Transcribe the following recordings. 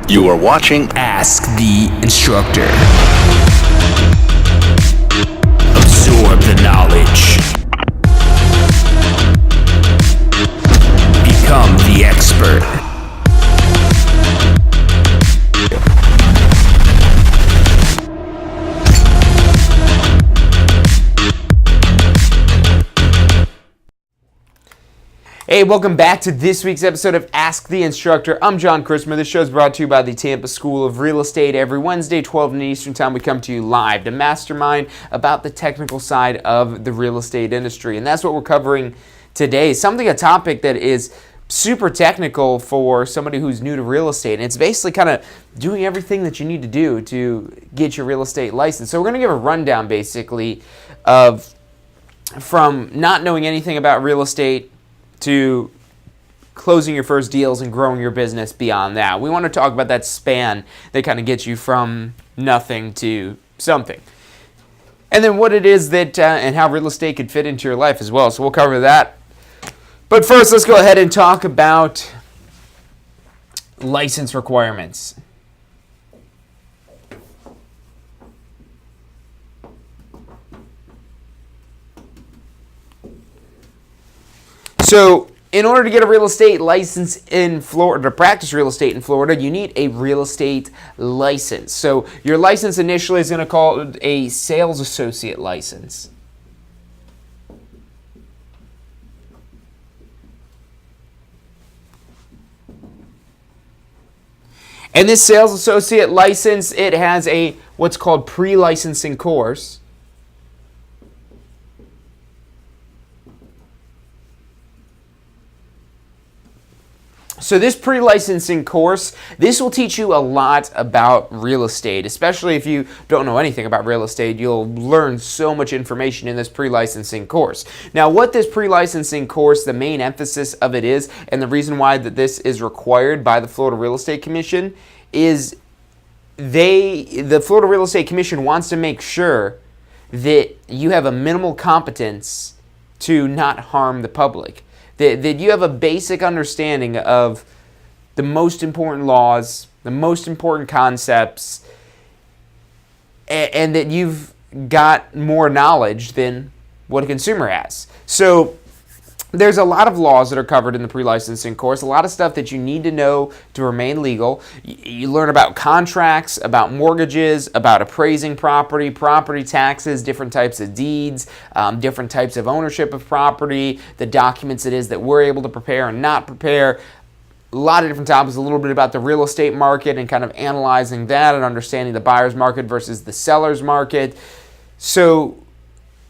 You are watching Ask the Instructor. Absorb the knowledge. Become the expert. Hey, welcome back to this week's episode of Ask the Instructor. I'm John Christmas. This show is brought to you by the Tampa School of Real Estate. Every Wednesday, 12 noon Eastern Time, we come to you live to mastermind about the technical side of the real estate industry. And that's what we're covering today. A topic that is super technical for somebody who's new to real estate. And it's basically kind of doing everything that you need to do to get your real estate license. So we're going to give a rundown, basically, of from not knowing anything about real estate to closing your first deals and growing your business beyond that. We want to talk about that span that kind of gets you from nothing to something. And then what it is that and how real estate could fit into your life as well. So we'll cover that. But first, let's go ahead and talk about license requirements. So, in order to get a real estate license in Florida, to practice real estate in Florida, you need a real estate license. So, your license initially is going to call it a sales associate license. And this sales associate license, it has a what's called pre-licensing course. So this pre-licensing course, this will teach you a lot about real estate, especially if you don't know anything about real estate. You'll learn so much information in this pre-licensing course. Now, what this pre-licensing course, the main emphasis of it is, and the reason why that this is required by the Florida Real Estate Commission, is the Florida Real Estate Commission wants to make sure that you have a minimal competence to not harm the public. That you have a basic understanding of the most important laws, the most important concepts, and that you've got more knowledge than what a consumer has. So there's a lot of laws that are covered in the pre-licensing course, a lot of stuff that you need to know to remain legal. You learn about contracts, about mortgages, about appraising property, property taxes, different types of deeds, different types of ownership of property, the documents it is that we're able to prepare and not prepare. A lot of different topics, a little bit about the real estate market and kind of analyzing that and understanding the buyer's market versus the seller's market. So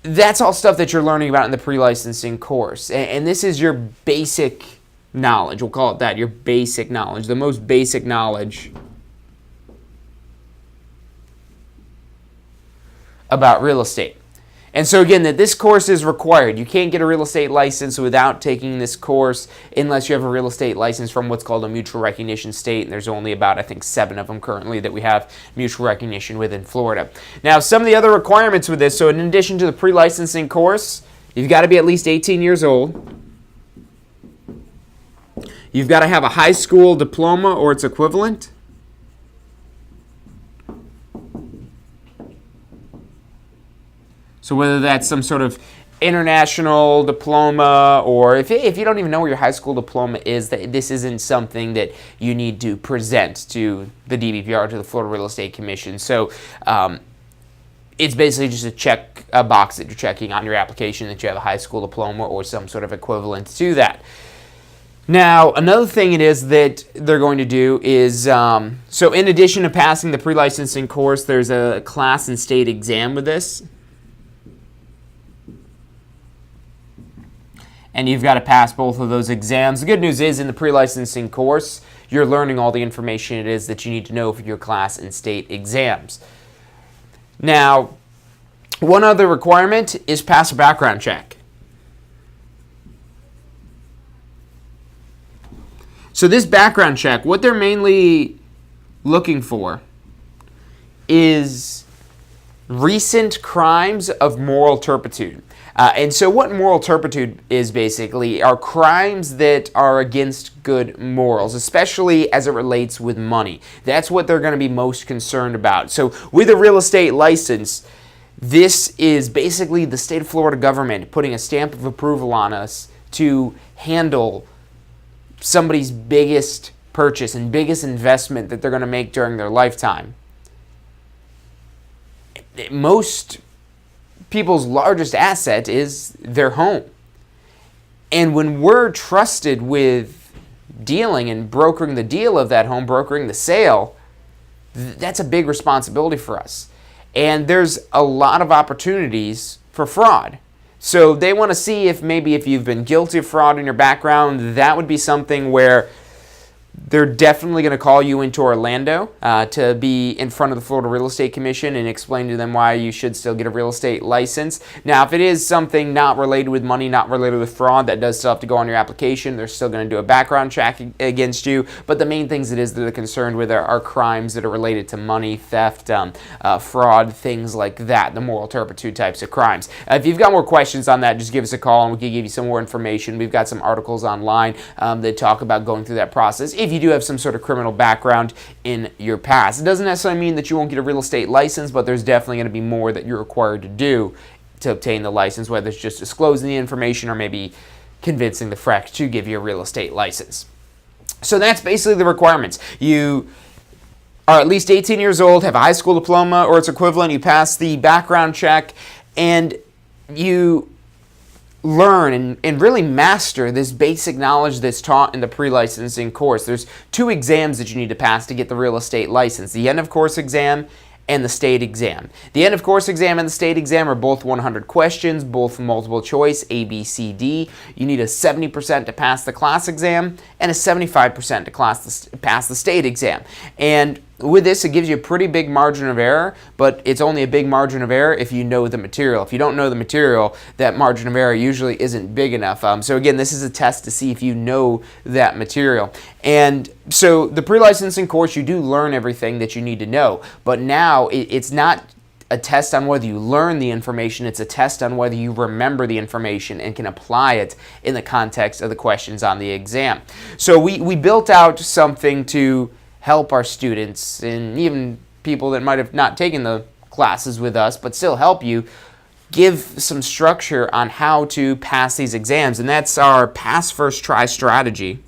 that's all stuff that you're learning about in the pre-licensing course. And this is your basic knowledge. We'll call it that, your basic knowledge, the most basic knowledge about real estate. And so again, that this course is required. You can't get a real estate license without taking this course unless you have a real estate license from what's called a mutual recognition state. And there's only about, I think, 7 of them currently that we have mutual recognition with in Florida. Now, some of the other requirements with this, so in addition to the pre-licensing course, you've got to be at least 18 years old. You've got to have a high school diploma or its equivalent. So whether that's some sort of international diploma, or if you don't even know where your high school diploma is, this isn't something that you need to present to the DBPR, to the Florida Real Estate Commission. So it's basically just a box that you're checking on your application that you have a high school diploma or some sort of equivalent to that. Now, another thing it is that they're going to do is, so in addition to passing the pre-licensing course, there's a class and state exam with this. And you've got to pass both of those exams. The good news is in the pre-licensing course, you're learning all the information it is that you need to know for your class and state exams. Now, one other requirement is pass a background check. So this background check, what they're mainly looking for is recent crimes of moral turpitude. And so what moral turpitude is basically are crimes that are against good morals, especially as it relates with money. That's what they're going to be most concerned about. So with a real estate license, this is basically the state of Florida government putting a stamp of approval on us to handle somebody's biggest purchase and biggest investment that they're going to make during their lifetime. Most people's largest asset is their home. And when we're trusted with dealing and brokering the deal of that home, brokering the sale, that's a big responsibility for us. And there's a lot of opportunities for fraud. So they want to see if you've been guilty of fraud in your background, that would be something where they're definitely going to call you into Orlando to be in front of the Florida Real Estate Commission and explain to them why you should still get a real estate license. Now, if it is something not related with money, not related with fraud, that does still have to go on your application. They're still going to do a background check against you. But the main things that they're concerned with are crimes that are related to money, theft, fraud, things like that, the moral turpitude types of crimes. If you've got more questions on that, just give us a call and we can give you some more information. We've got some articles online that talk about going through that process. If you do have some sort of criminal background in your past. It doesn't necessarily mean that you won't get a real estate license, but there's definitely going to be more that you're required to do to obtain the license, whether it's just disclosing the information or maybe convincing the FREC to give you a real estate license. So that's basically the requirements. You are at least 18 years old, have a high school diploma or its equivalent, you pass the background check, and you learn and really master this basic knowledge that's taught in the pre-licensing course. There's 2 exams that you need to pass to get the real estate license, the end of course exam and the state exam. The end of course exam and the state exam are both 100 questions, both multiple choice, A, B, C, D. You need a 70% to pass the class exam and a 75% to pass the state exam. And with this, it gives you a pretty big margin of error, but it's only a big margin of error if you know the material. If you don't know the material, that margin of error usually isn't big enough. So again, this is a test to see if you know that material. And so the pre-licensing course, you do learn everything that you need to know, but now it's not a test on whether you learn the information, it's a test on whether you remember the information and can apply it in the context of the questions on the exam. So we built out something to help our students and even people that might have not taken the classes with us but still help you give some structure on how to pass these exams, and that's our pass first try strategy.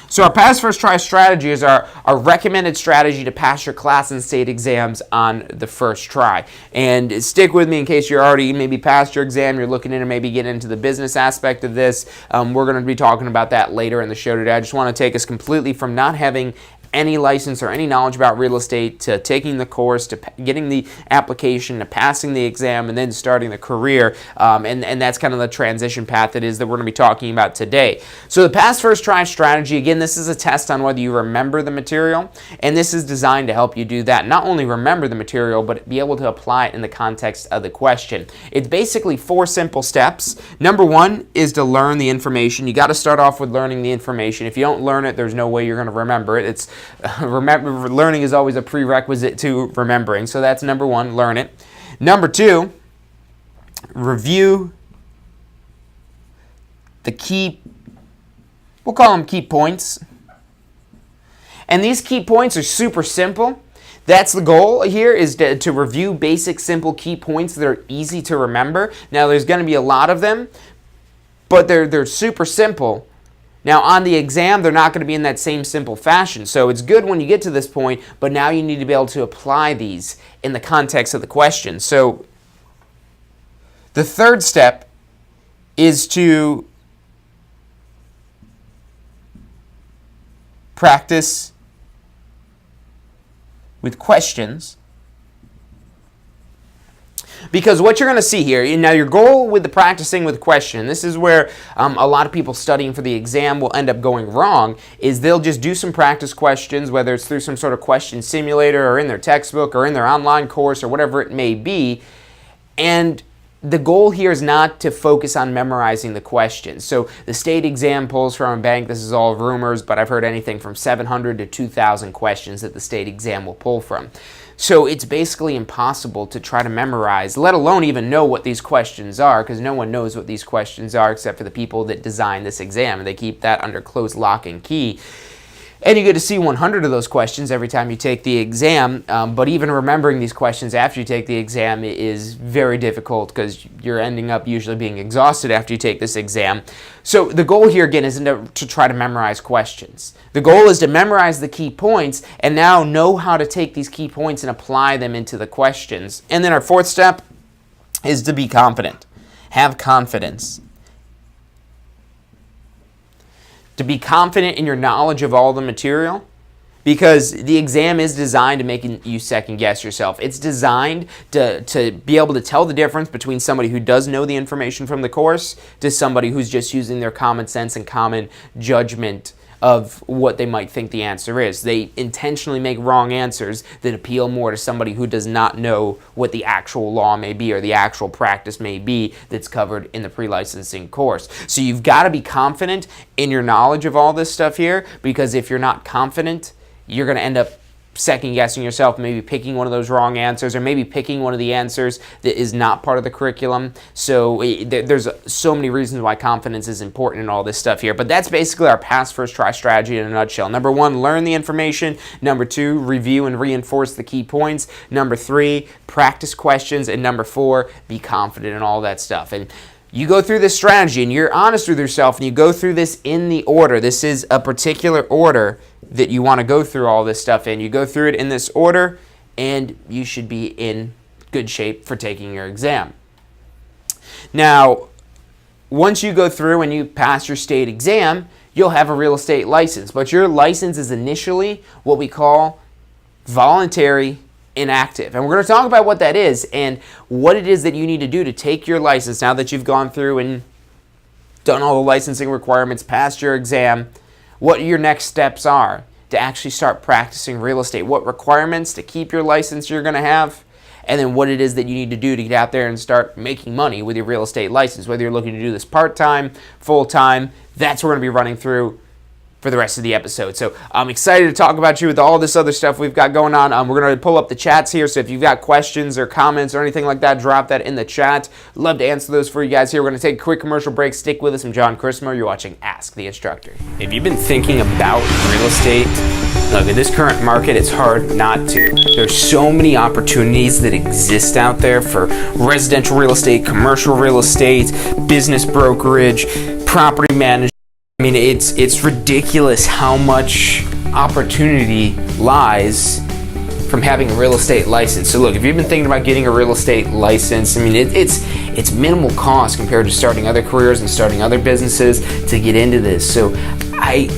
So our pass first try strategy is our recommended strategy to pass your class and state exams on the first try. And stick with me in case you're already maybe passed your exam, you're looking into maybe getting into the business aspect of this. We're going to be talking about that later in the show today. I just want to take us completely from not having any license or any knowledge about real estate to taking the course, to getting the application, to passing the exam, and then starting the career. And that's kind of the transition path that we're going to be talking about today. So the pass first try strategy, again, this is a test on whether you remember the material, and this is designed to help you do that. Not only remember the material, but be able to apply it in the context of the question. It's basically 4 simple steps. Number 1 is to learn the information. You got to start off with learning the information. If you don't learn it, there's no way you're going to remember it. Learning is always a prerequisite to remembering. So that's number 1, learn it. Number 2, review the key, we'll call them key points. And these key points are super simple. That's the goal here, is to review basic, simple key points that are easy to remember. Now, there's going to be a lot of them, but they're super simple. Now, on the exam, they're not going to be in that same simple fashion. So it's good when you get to this point, but now you need to be able to apply these in the context of the question. So the third step is to practice with questions. Because what you're going to see here, now your goal with the practicing with question, this is where a lot of people studying for the exam will end up going wrong, is they'll just do some practice questions, whether it's through some sort of question simulator or in their textbook or in their online course or whatever it may be, and the goal here is not to focus on memorizing the questions. So the state exam pulls from a bank, this is all rumors, but I've heard anything from 700 to 2,000 questions that the state exam will pull from. So it's basically impossible to try to memorize, let alone even know what these questions are, because no one knows what these questions are except for the people that design this exam, and they keep that under closed lock and key. And you get to see 100 of those questions every time you take the exam, but even remembering these questions after you take the exam is very difficult because you're ending up usually being exhausted after you take this exam. So the goal here, again, isn't to try to memorize questions. The goal is to memorize the key points and now know how to take these key points and apply them into the questions. And then our fourth step is to be confident. Have confidence. To be confident in your knowledge of all the material, because the exam is designed to make you second guess yourself. It's designed to be able to tell the difference between somebody who does know the information from the course to somebody who's just using their common sense and common judgment of what they might think the answer is. They intentionally make wrong answers that appeal more to somebody who does not know what the actual law may be or the actual practice may be that's covered in the pre-licensing course. So you've got to be confident in your knowledge of all this stuff here, because if you're not confident, you're going to end up second guessing yourself, maybe picking one of those wrong answers, or maybe picking one of the answers that is not part of the curriculum. So there's so many reasons why confidence is important in all this stuff here. But that's basically our pass first try strategy in a nutshell. Number one, learn the information. Number two, review and reinforce the key points. Number three, practice questions. And number four, be confident in all that stuff. And you go through this strategy and you're honest with yourself and you go through this in the order. This is a particular order that you want to go through all this stuff in. You go through it in this order and you should be in good shape for taking your exam. Now, once you go through and you pass your state exam, you'll have a real estate license. But your license is initially what we call voluntary inactive. And we're going to talk about what that is and what it is that you need to do to take your license now that you've gone through and done all the licensing requirements, passed your exam, what your next steps are to actually start practicing real estate, what requirements to keep your license you're going to have, and then what it is that you need to do to get out there and start making money with your real estate license, whether you're looking to do this part-time, full-time. That's what we're going to be running through for the rest of the episode. So I'm excited to talk about you with all this other stuff we've got going on. We're going to pull up the chats here, so if you've got questions or comments or anything like that, drop that in the chat. Love to answer those for you guys here. We're going to take a quick commercial break. Stick with us. I'm John Christmer. You're watching Ask the Instructor. If you've been thinking about real estate, look, in this current market, it's hard not to. There's so many opportunities that exist out there for residential real estate, commercial real estate, business brokerage, property management. I mean, it's ridiculous how much opportunity lies from having a real estate license. So look, if you've been thinking about getting a real estate license, I mean, it's minimal cost compared to starting other careers and starting other businesses to get into this. So I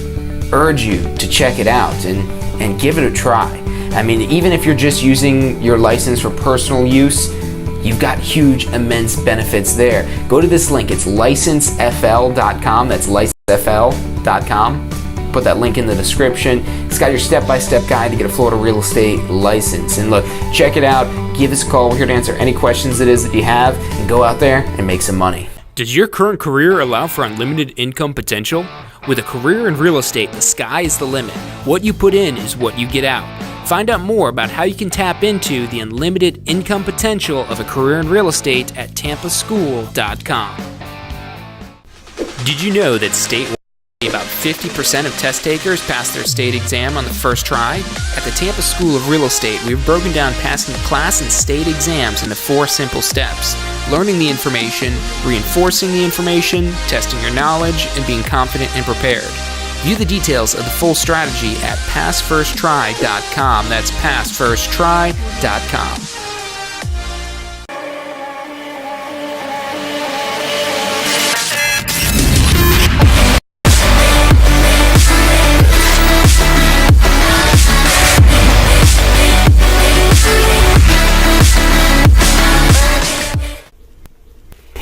urge you to check it out and give it a try. I mean, even if you're just using your license for personal use, you've got huge, immense benefits there. Go to this link. It's licensefl.com. That's licensefl.com. Put that link in the description. It's got your step-by-step guide to get a Florida real estate license. And look, check it out. Give us a call. We're here to answer any questions it is that you have. And go out there and make some money. Does your current career allow for unlimited income potential? With a career in real estate, the sky is the limit. What you put in is what you get out. Find out more about how you can tap into the unlimited income potential of a career in real estate at tampaschool.com. Did you know that statewide about 50% of test takers pass their state exam on the first try? At the Tampa School of Real Estate, we've broken down passing the class and state exams into 4 simple steps: learning the information, reinforcing the information, testing your knowledge, and being confident and prepared. View the details of the full strategy at passfirsttry.com. That's passfirsttry.com.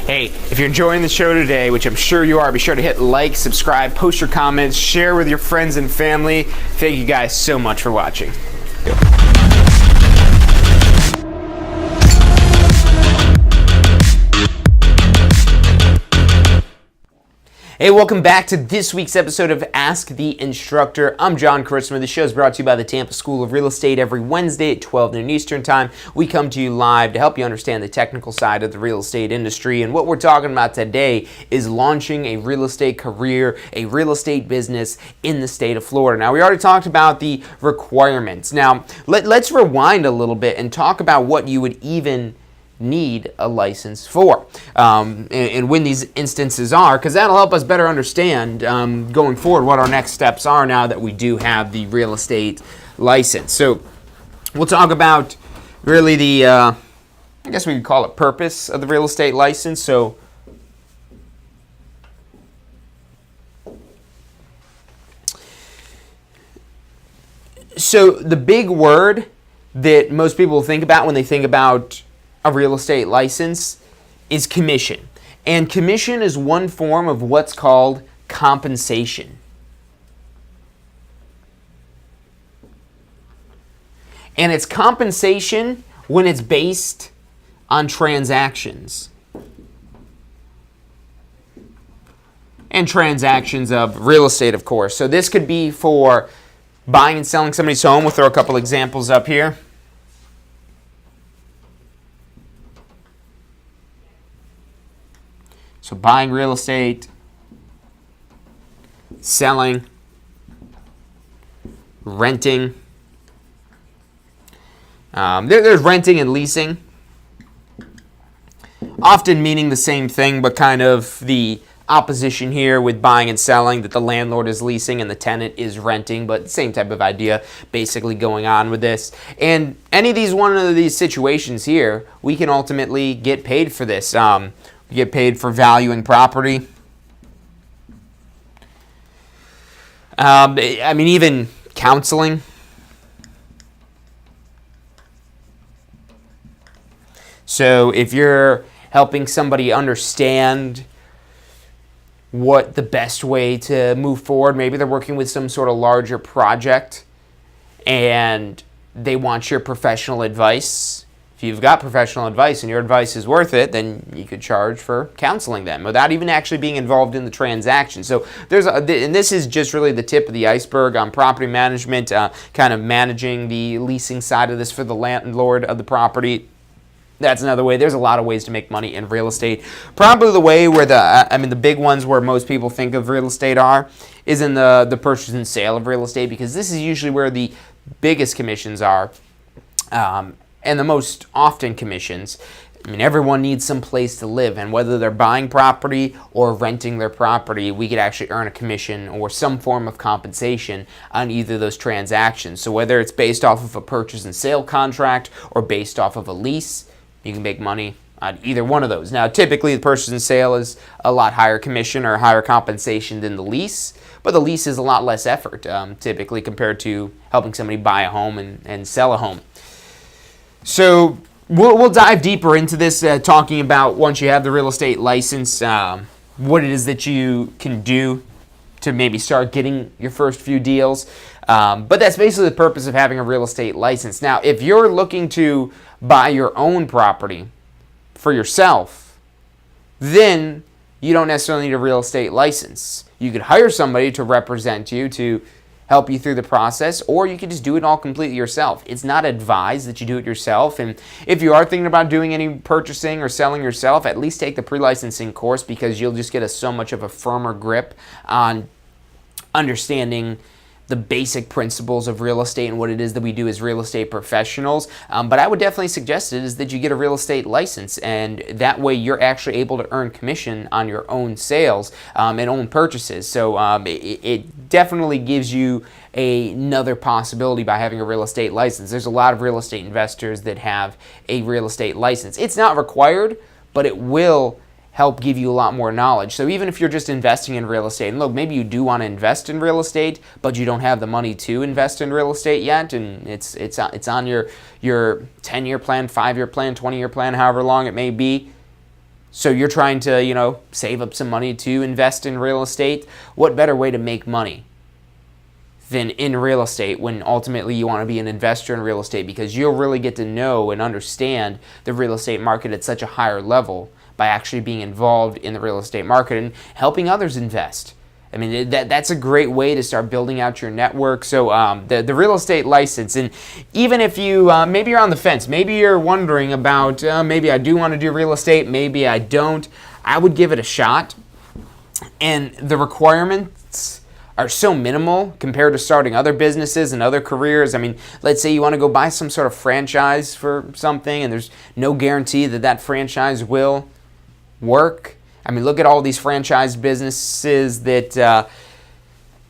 Hey, if you're enjoying the show today, which I'm sure you are, be sure to hit like, subscribe, post your comments, share with your friends and family. Thank you guys so much for watching. Hey, welcome back to this week's episode of Ask the Instructor. I'm John Christopher. The show is brought to you by the Tampa School of Real Estate every Wednesday at 12 noon Eastern Time. We come to you live to help you understand the technical side of the real estate industry. And what we're talking about today is launching a real estate career, a real estate business in the state of Florida. Now, we already talked about the requirements. Now, let's rewind a little bit and talk about what you would even need a license for, and when these instances are, because that'll help us better understand going forward what our next steps are now that we do have the real estate license. So we'll talk about really the, I guess we could call it purpose of the real estate license. So the big word that most people think about when they think about a real estate license is commission. And commission is one form of what's called compensation. And it's compensation when it's based on transactions. And transactions of real estate, of course. So this could be for buying and selling somebody's home. We'll throw a couple examples up here. So buying real estate, selling, renting. There's renting and leasing, often meaning the same thing, but kind of the opposition here with buying and selling, that the landlord is leasing and the tenant is renting, but same type of idea basically going on with this. And any of these, one of these situations here, we can ultimately get paid for this. You get paid for valuing property. I mean, even counseling. So if you're helping somebody understand what the best way to move forward, maybe they're working with some sort of larger project and they want your professional advice. If you've got professional advice and your advice is worth it, then you could charge for counseling them without even actually being involved in the transaction. So and this is just really the tip of the iceberg on property management, kind of managing the leasing side of this for the landlord of the property. That's another way. There's a lot of ways to make money in real estate. Probably the way where the big ones where most people think of real estate is in the purchase and sale of real estate, because this is usually where the biggest commissions are. And the most often commissions. I mean, everyone needs some place to live, and whether they're buying property or renting their property, we could actually earn a commission or some form of compensation on either of those transactions. So whether it's based off of a purchase and sale contract or based off of a lease, you can make money on either one of those. Now, typically the purchase and sale is a lot higher commission or higher compensation than the lease, but the lease is a lot less effort, typically, compared to helping somebody buy a home and sell a home. So we'll dive deeper into this, talking about once you have the real estate license, what it is that you can do to maybe start getting your first few deals. But that's basically the purpose of having a real estate license. Now, if you're looking to buy your own property for yourself, then you don't necessarily need a real estate license. You could hire somebody to represent you, to help you through the process, or you can just do it all completely yourself. It's not advised that you do it yourself, and if you are thinking about doing any purchasing or selling yourself, at least take the pre-licensing course, because you'll just get so much of a firmer grip on understanding the basic principles of real estate and what it is that we do as real estate professionals. But I would definitely suggest it is that you get a real estate license, and that way you're actually able to earn commission on your own sales and own purchases. So it definitely gives you another possibility by having a real estate license. There's a lot of real estate investors that have a real estate license. It's not required, but it will help give you a lot more knowledge. So even if you're just investing in real estate, and look, maybe you do want to invest in real estate, but you don't have the money to invest in real estate yet, and it's on your 10-year plan, 5-year plan, 20-year plan, however long it may be. So you're trying to, save up some money to invest in real estate. What better way to make money than in real estate when ultimately you want to be an investor in real estate, because you'll really get to know and understand the real estate market at such a higher level by actually being involved in the real estate market and helping others invest. I mean, that's a great way to start building out your network. So the real estate license, and even if you, maybe you're on the fence, maybe you're wondering about, maybe I do want to do real estate, maybe I don't, I would give it a shot. And the requirements are so minimal compared to starting other businesses and other careers. I mean, let's say you want to go buy some sort of franchise for something, and there's no guarantee that that franchise will work. I mean, look at all these franchise businesses that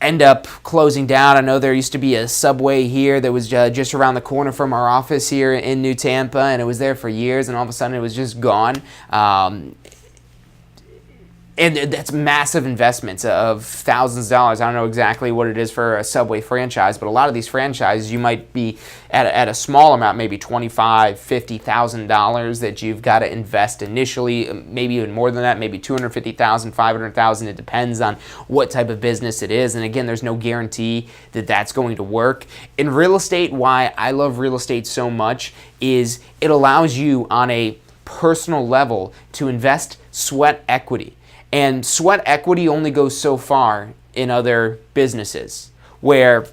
end up closing down. I know there used to be a Subway here that was just around the corner from our office here in New Tampa, and it was there for years, and all of a sudden it was just gone. And that's massive investments of thousands of dollars. I don't know exactly what it is for a Subway franchise, but a lot of these franchises, you might be at a small amount, maybe $25,000, $50,000 that you've got to invest initially, maybe even more than that, maybe $250,000, $500,000. It depends on what type of business it is. And again, there's no guarantee that that's going to work. In real estate, why I love real estate so much is it allows you on a personal level to invest sweat equity. And sweat equity only goes so far in other businesses, where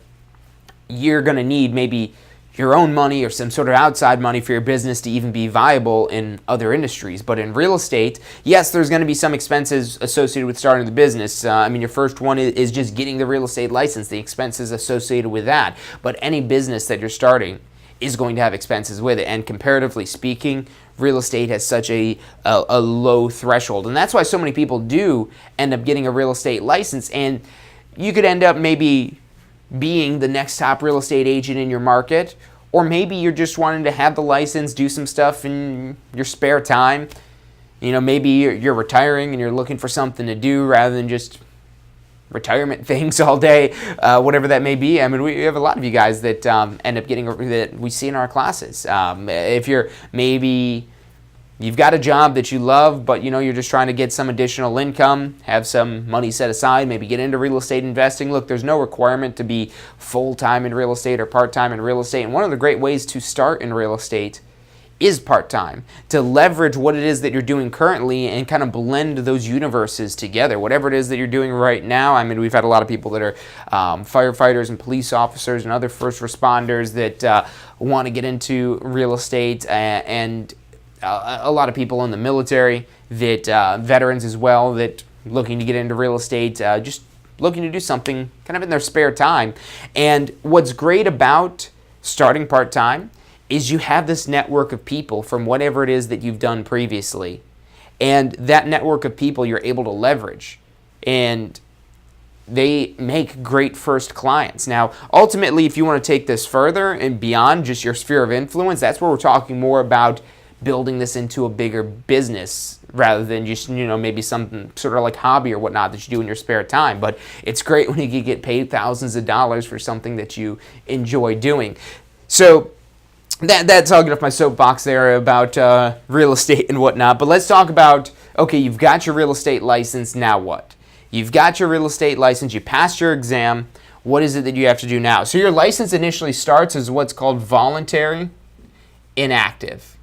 you're going to need maybe your own money or some sort of outside money for your business to even be viable in other industries. But in real estate, yes, there's going to be some expenses associated with starting the business. I mean, your first one is just getting the real estate license, the expenses associated with that. But any business that you're starting is going to have expenses with it. And comparatively speaking, real estate has such a low threshold. And that's why so many people do end up getting a real estate license. And you could end up maybe being the next top real estate agent in your market, or maybe you're just wanting to have the license, do some stuff in your spare time. You know, maybe you're retiring and you're looking for something to do rather than just retirement things all day, whatever that may be. I mean, we have a lot of you guys that end up getting, that we see in our classes. If you're maybe, you've got a job that you love, but you know, you're just trying to get some additional income, have some money set aside, maybe get into real estate investing. Look, there's no requirement to be full-time in real estate or part-time in real estate. And one of the great ways to start in real estate is part-time, to leverage what it is that you're doing currently and kind of blend those universes together. Whatever it is that you're doing right now, I mean, we've had a lot of people that are firefighters and police officers and other first responders that want to get into real estate, and a lot of people in the military, that veterans as well, that looking to get into real estate, just looking to do something kind of in their spare time. And what's great about starting part-time is you have this network of people from whatever it is that you've done previously. And that network of people you're able to leverage. And they make great first clients. Now, ultimately, if you want to take this further and beyond just your sphere of influence, that's where we're talking more about building this into a bigger business rather than just, you know, maybe some sort of like hobby or whatnot that you do in your spare time. But it's great when you can get paid thousands of dollars for something that you enjoy doing. So that's all. Get off my soapbox there about real estate and whatnot. But let's talk about, okay, you've got your real estate license, now what? You've got your real estate license, you passed your exam, what is it that you have to do now? So your license initially starts as what's called voluntary inactive.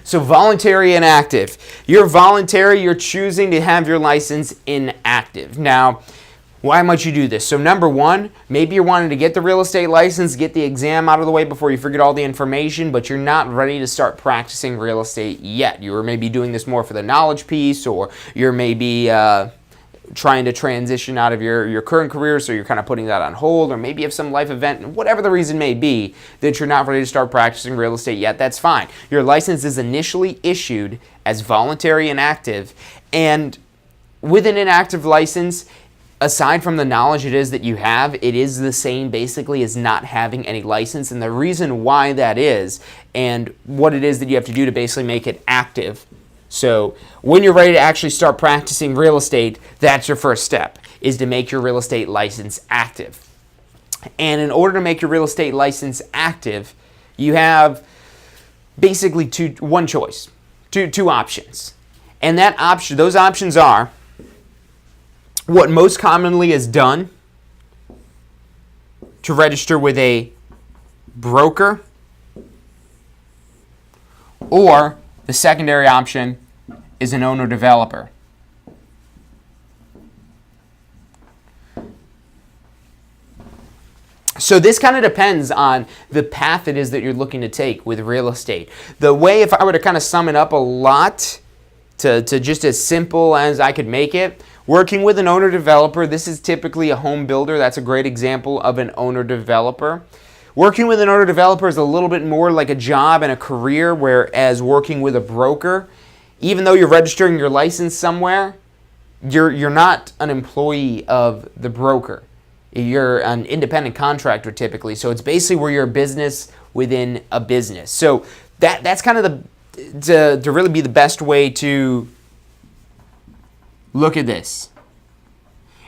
So voluntary inactive. You're voluntary, you're choosing to have your license inactive. Now, why might you do this? So number one, maybe you're wanting to get the real estate license, get the exam out of the way before you forget all the information, but you're not ready to start practicing real estate yet. You were maybe doing this more for the knowledge piece, or you're maybe trying to transition out of your current career, so you're kind of putting that on hold, or maybe you have some life event, whatever the reason may be, that you're not ready to start practicing real estate yet. That's fine. Your license is initially issued as voluntary inactive, and with an inactive license, aside from the knowledge it is that you have, it is the same basically as not having any license. And the reason why that is, and what it is that you have to do to basically make it active. So when you're ready to actually start practicing real estate, that's your first step, is to make your real estate license active. And in order to make your real estate license active, you have basically two options. And those options are what most commonly is done to register with a broker, or the secondary option is an owner-developer. So this kind of depends on the path it is that you're looking to take with real estate. The way, if I were to kind of sum it up a lot, to just as simple as I could make it, working with an owner-developer, this is typically a home builder. That's a great example of an owner-developer. Working with an owner-developer is a little bit more like a job and a career, whereas working with a broker, even though you're registering your license somewhere, you're not an employee of the broker. You're an independent contractor typically. So it's basically where you're a business within a business. So that's kind of to really be the best way to look at this.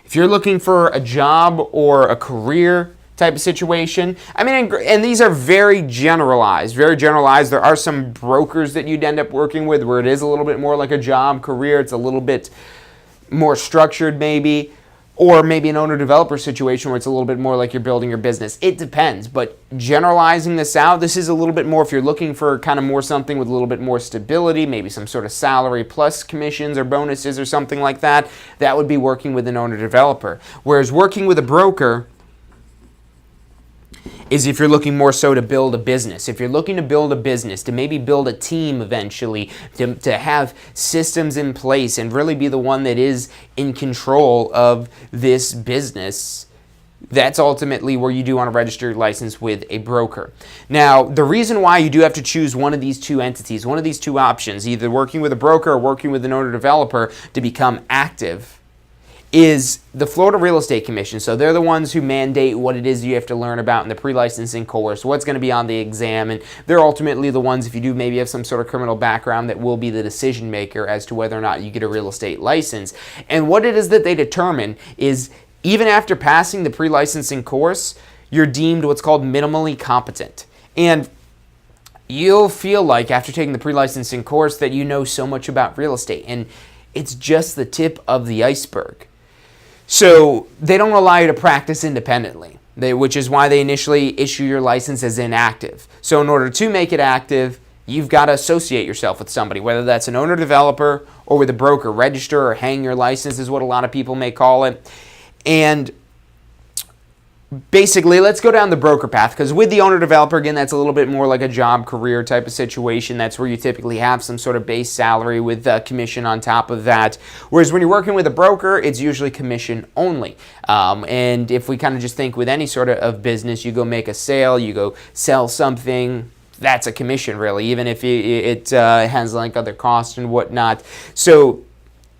If you're looking for a job or a career type of situation, I mean, and these are very generalized. There are some brokers that you'd end up working with where it is a little bit more like a job, career. It's a little bit more structured maybe. Or maybe an owner-developer situation where it's a little bit more like you're building your business. It depends, but generalizing this out, this is a little bit more if you're looking for kind of more something with a little bit more stability, maybe some sort of salary plus commissions or bonuses or something like that, that would be working with an owner-developer. Whereas working with a broker is if you're looking more so to build a business. If you're looking to build a business, to maybe build a team eventually, to have systems in place and really be the one that is in control of this business, that's ultimately where you do want to register your license with a broker. Now, the reason why you do have to choose one of these two entities, one of these two options, either working with a broker or working with an owner-developer to become active, is the Florida Real Estate Commission. So they're the ones who mandate what it is you have to learn about in the pre-licensing course, what's going to be on the exam, and they're ultimately the ones, if you do maybe have some sort of criminal background, that will be the decision maker as to whether or not you get a real estate license. And what it is that they determine is even after passing the pre-licensing course, you're deemed what's called minimally competent. And you'll feel like after taking the pre-licensing course that you know so much about real estate, and it's just the tip of the iceberg. So they don't allow you to practice independently, which is why they initially issue your license as inactive. So in order to make it active, you've got to associate yourself with somebody, whether that's an owner-developer or with a broker. Register or hang your license is what a lot of people may call it. And basically, let's go down the broker path, because with the owner-developer, again, that's a little bit more like a job, career type of situation. That's where you typically have some sort of base salary with commission on top of that. Whereas when you're working with a broker, it's usually commission only. And if we kind of just think with any sort of business, you go make a sale, you go sell something, that's a commission really, even if it has like other costs and whatnot. So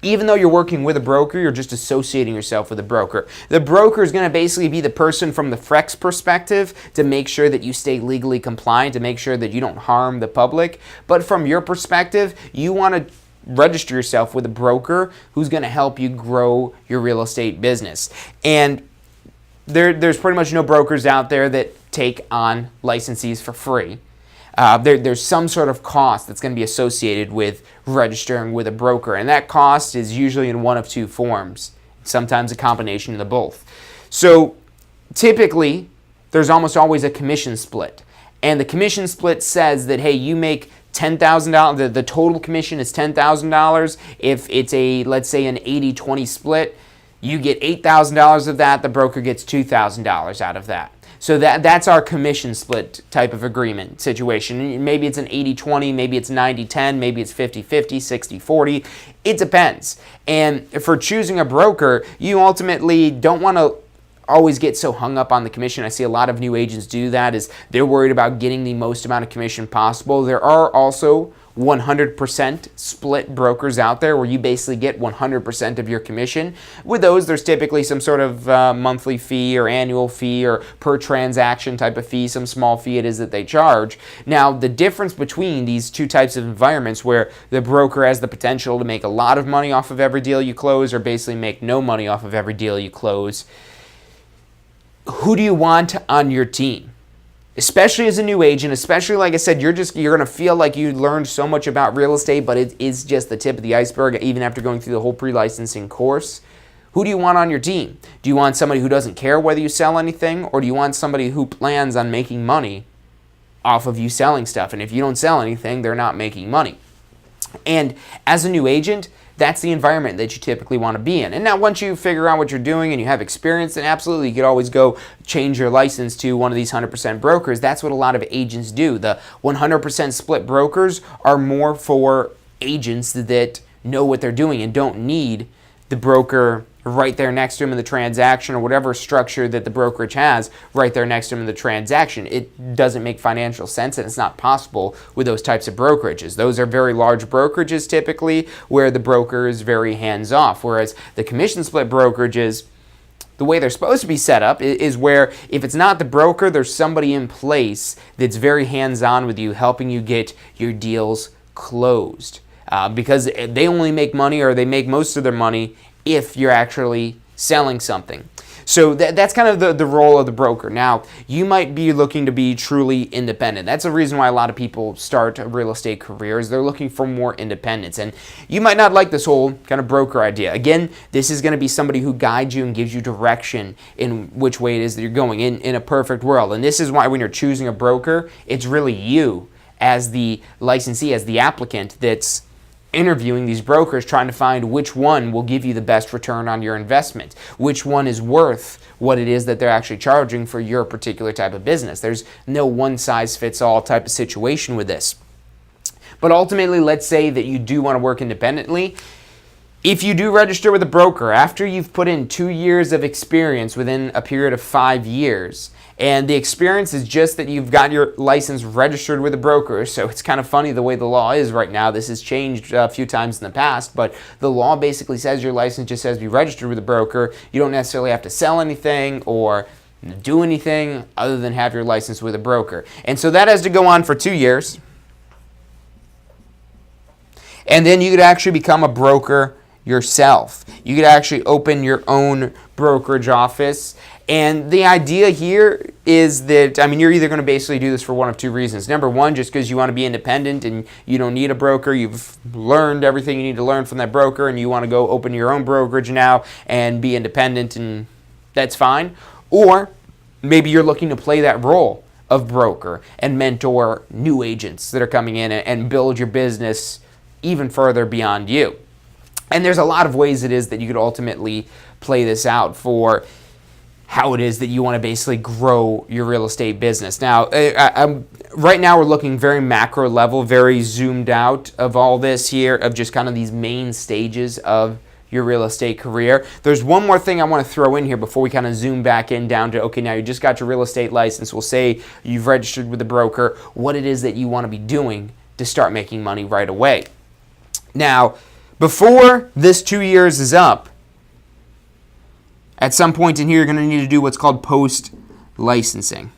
even though you're working with a broker, you're just associating yourself with a broker. The broker is going to basically be the person from the FREX perspective to make sure that you stay legally compliant, to make sure that you don't harm the public. But from your perspective, you want to register yourself with a broker who's going to help you grow your real estate business. And there's pretty much no brokers out there that take on licensees for free. There's some sort of cost that's going to be associated with registering with a broker, and that cost is usually in one of two forms, sometimes a combination of the both. So typically, there's almost always a commission split, and the commission split says that, hey, you make $10,000, the total commission is $10,000. If it's let's say an 80-20 split, you get $8,000 of that, the broker gets $2,000 out of that. So that's our commission split type of agreement situation. Maybe it's an 80-20, maybe it's 90-10, maybe it's 50-50, 60-40. It depends. And for choosing a broker, you ultimately don't want to always get so hung up on the commission. I see a lot of new agents do that, is they're worried about getting the most amount of commission possible. There are also 100% split brokers out there where you basically get 100% of your commission. With those, there's typically some sort of monthly fee or annual fee or per transaction type of fee, some small fee it is that they charge. Now, the difference between these two types of environments where the broker has the potential to make a lot of money off of every deal you close or basically make no money off of every deal you close, who do you want on your team? especially as a new agent, especially like I said, you're going to feel like you learned so much about real estate, but it is just the tip of the iceberg, even after going through the whole pre-licensing course. Who do you want on your team? Do you want somebody who doesn't care whether you sell anything, or do you want somebody who plans on making money off of you selling stuff? And if you don't sell anything, they're not making money. And as a new agent, that's the environment that you typically want to be in. And now once you figure out what you're doing and you have experience, then absolutely you could always go change your license to one of these 100% brokers. That's what a lot of agents do. The 100% split brokers are more for agents that know what they're doing and don't need the broker right there next to them in the transaction, or whatever structure that the brokerage has right there next to them in the transaction. It doesn't make financial sense, and it's not possible with those types of brokerages. Those are very large brokerages typically, where the broker is very hands-off, whereas the commission split brokerages, the way they're supposed to be set up is where if it's not the broker, there's somebody in place that's very hands-on with you, helping you get your deals closed. Because they only make money, or they make most of their money, if you're actually selling something. So that's kind of the role of the broker. Now, you might be looking to be truly independent. That's the reason why a lot of people start a real estate career, is they're looking for more independence. And you might not like this whole kind of broker idea. Again, this is going to be somebody who guides you and gives you direction in which way it is that you're going in a perfect world. And this is why when you're choosing a broker, it's really you as the licensee, as the applicant, that's interviewing these brokers, trying to find which one will give you the best return on your investment, which one is worth what it is that they're actually charging for your particular type of business. There's no one-size-fits-all type of situation with this. But ultimately, let's say that you do want to work independently. If you do register with a broker, after you've put in 2 years of experience within a period of 5 years, and the experience is just that you've got your license registered with a broker, so it's kind of funny the way the law is right now. This has changed a few times in the past, but the law basically says your license just says be registered with a broker. You don't necessarily have to sell anything or do anything other than have your license with a broker. And so that has to go on for 2 years. And then you could actually become a broker yourself. You could actually open your own brokerage office. And the idea here is that, you're either going to basically do this for one of two reasons. Number one, just because you want to be independent and you don't need a broker. You've learned everything you need to learn from that broker, and you want to go open your own brokerage now and be independent, and that's fine. Or maybe you're looking to play that role of broker and mentor new agents that are coming in and build your business even further beyond you. And there's a lot of ways it is that you could ultimately play this out for how it is that you want to basically grow your real estate business. Now, right now we're looking very macro level, very zoomed out of all this here, of just kind of these main stages of your real estate career. There's one more thing I want to throw in here before we kind of zoom back in down to, okay, now you just got your real estate license. We'll say you've registered with a broker, what it is that you want to be doing to start making money right away. Now, before this 2 years is up, at some point in here, you're going to need to do what's called post-licensing.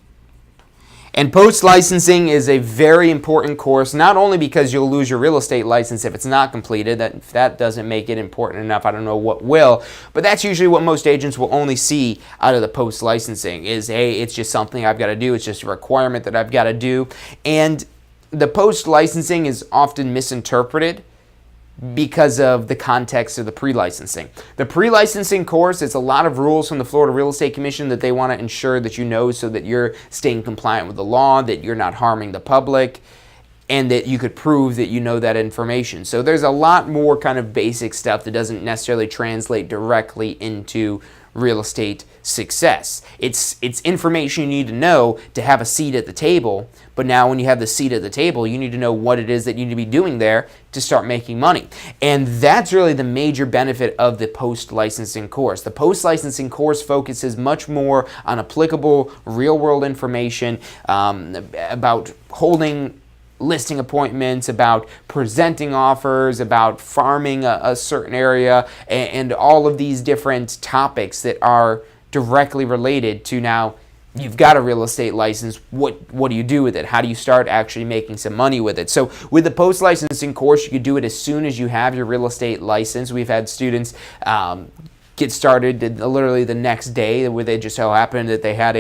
And post-licensing is a very important course, not only because you'll lose your real estate license if it's not completed. That doesn't make it important enough. I don't know what will. But that's usually what most agents will only see out of the post-licensing is, hey, it's just something I've got to do. It's just a requirement that I've got to do. And the post-licensing is often misinterpreted because of the context of the pre-licensing. The pre-licensing course is a lot of rules from the Florida Real Estate Commission that they want to ensure that you know, so that you're staying compliant with the law, that you're not harming the public, and that you could prove that you know that information. So there's a lot more kind of basic stuff that doesn't necessarily translate directly into real estate success. It's information you need to know to have a seat at the table, but now when you have the seat at the table, you need to know what it is that you need to be doing there to start making money. And that's really the major benefit of the post-licensing course. The post-licensing course focuses much more on applicable real-world information about holding listing appointments, about presenting offers, about farming a certain area, and all of these different topics that are directly related to, now you've got a real estate license, what do you do with it? How do you start actually making some money with it? So with the post-licensing course, you could do it as soon as you have your real estate license. We've had students get started literally the next day. Where they just so happened that they had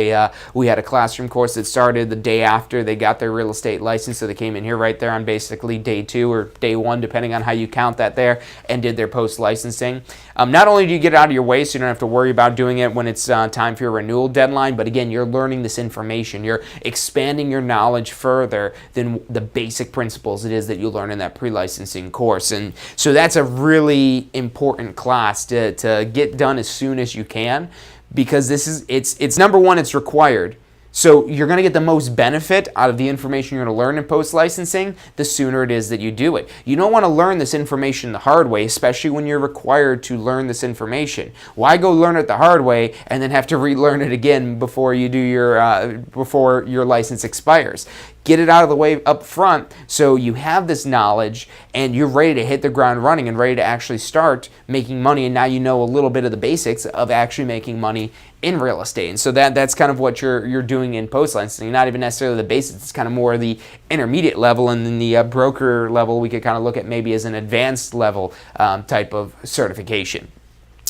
we had a classroom course that started the day after they got their real estate license, so they came in here right there on basically day 2 or day 1, depending on how you count that there, and did their post licensing. Not only do you get it out of your way, so you don't have to worry about doing it when it's time for your renewal deadline, but again, you're learning this information. You're expanding your knowledge further than the basic principles it is that you learn in that pre-licensing course. And so that's a really important class to get done as soon as you can, because it's number one, it's required. So you're going to get the most benefit out of the information you're going to learn in post-licensing the sooner it is that you do it. You don't want to learn this information the hard way, especially when you're required to learn this information. Why go learn it the hard way and then have to relearn it again before you do before your license expires? Get it out of the way up front so you have this knowledge and you're ready to hit the ground running and ready to actually start making money, and now you know a little bit of the basics of actually making money in real estate. And so that's kind of what you're doing in post-licensing. Not even necessarily the basics, it's kind of more the intermediate level, and then the broker level we could kind of look at maybe as an advanced level type of certification.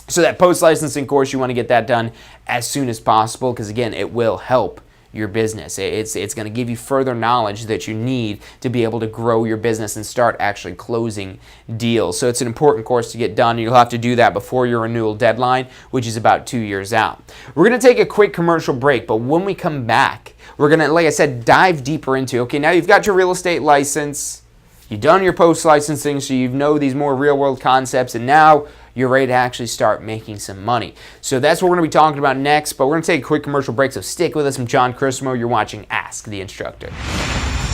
So that post-licensing course, you want to get that done as soon as possible, because again, it will help your business. It's going to give you further knowledge that you need to be able to grow your business and start actually closing deals. So it's an important course to get done. You'll have to do that before your renewal deadline, which is about 2 years out. We're going to take a quick commercial break, but when we come back, we're going to, like I said, dive deeper into, okay, now you've got your real estate license, you've done your post-licensing, so you know these more real-world concepts, and now you're ready to actually start making some money. So that's what we're going to be talking about next, but we're going to take a quick commercial break, so stick with us. I'm John Chrismo. You're watching Ask the Instructor.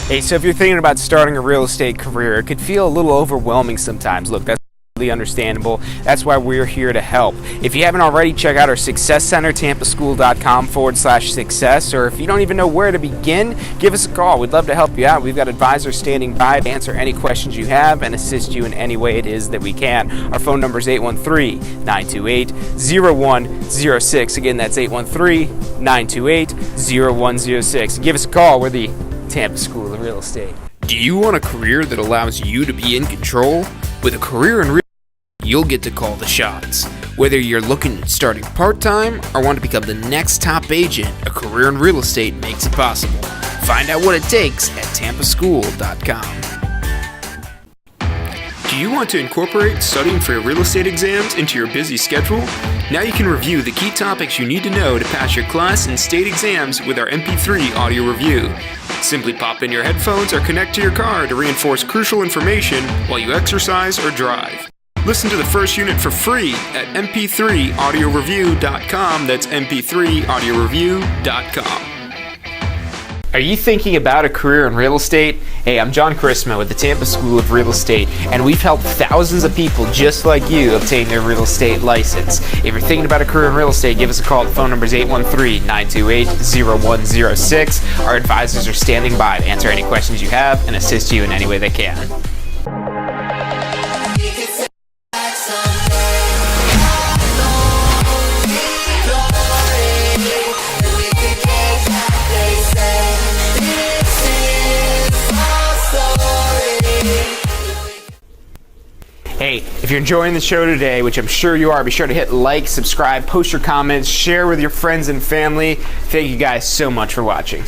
Hey, so if you're thinking about starting a real estate career, it could feel a little overwhelming sometimes. Look, that's understandable. That's why we're here to help. If you haven't already, check out our Success Center, tampaschool.com/success, or if you don't even know where to begin, give us a call. We'd love to help you out. We've got advisors standing by to answer any questions you have and assist you in any way it is that we can. Our phone number is 813-928-0106. Again, that's 813-928-0106. Give us a call. We're the Tampa School of Real Estate. Do you want a career that allows you to be in control? With a career in real estate, you'll get to call the shots. Whether you're looking at starting part-time or want to become the next top agent, a career in real estate makes it possible. Find out what it takes at tampaschool.com. Do you want to incorporate studying for your real estate exams into your busy schedule? Now you can review the key topics you need to know to pass your class and state exams with our MP3 audio review. Simply pop in your headphones or connect to your car to reinforce crucial information while you exercise or drive. Listen to the first unit for free at mp3audioreview.com. That's mp3audioreview.com. Are you thinking about a career in real estate? Hey, I'm John Chrismo with the Tampa School of Real Estate, and we've helped thousands of people just like you obtain their real estate license. If you're thinking about a career in real estate, give us a call. The phone number is 813-928-0106. Our advisors are standing by to answer any questions you have and assist you in any way they can. Hey, if you're enjoying the show today, which I'm sure you are, be sure to hit like, subscribe, post your comments, share with your friends and family. Thank you guys so much for watching.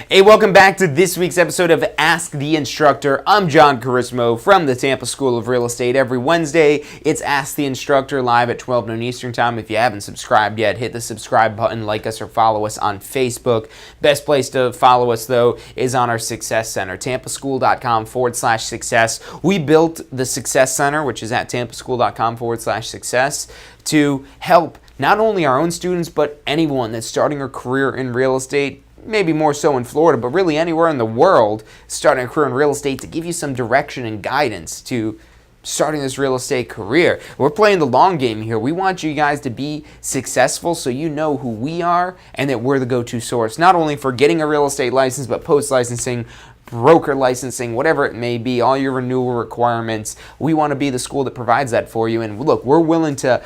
Hey, welcome back to this week's episode of Ask the Instructor. I'm John Charismo from the Tampa School of Real Estate. Every Wednesday, it's Ask the Instructor live at 12 noon Eastern Time. If you haven't subscribed yet, hit the subscribe button, like us, or follow us on Facebook. Best place to follow us, though, is on our Success Center, tampaschool.com/success. We built the Success Center, which is at tampaschool.com/success, to help not only our own students, but anyone that's starting a career in real estate, maybe more so in Florida, but really anywhere in the world, starting a career in real estate, to give you some direction and guidance to starting this real estate career. We're playing the long game here. We want you guys to be successful so you know who we are and that we're the go-to source, not only for getting a real estate license, but post-licensing broker licensing, whatever it may be, all your renewal requirements. We want to be the school that provides that for you. And look, we're willing to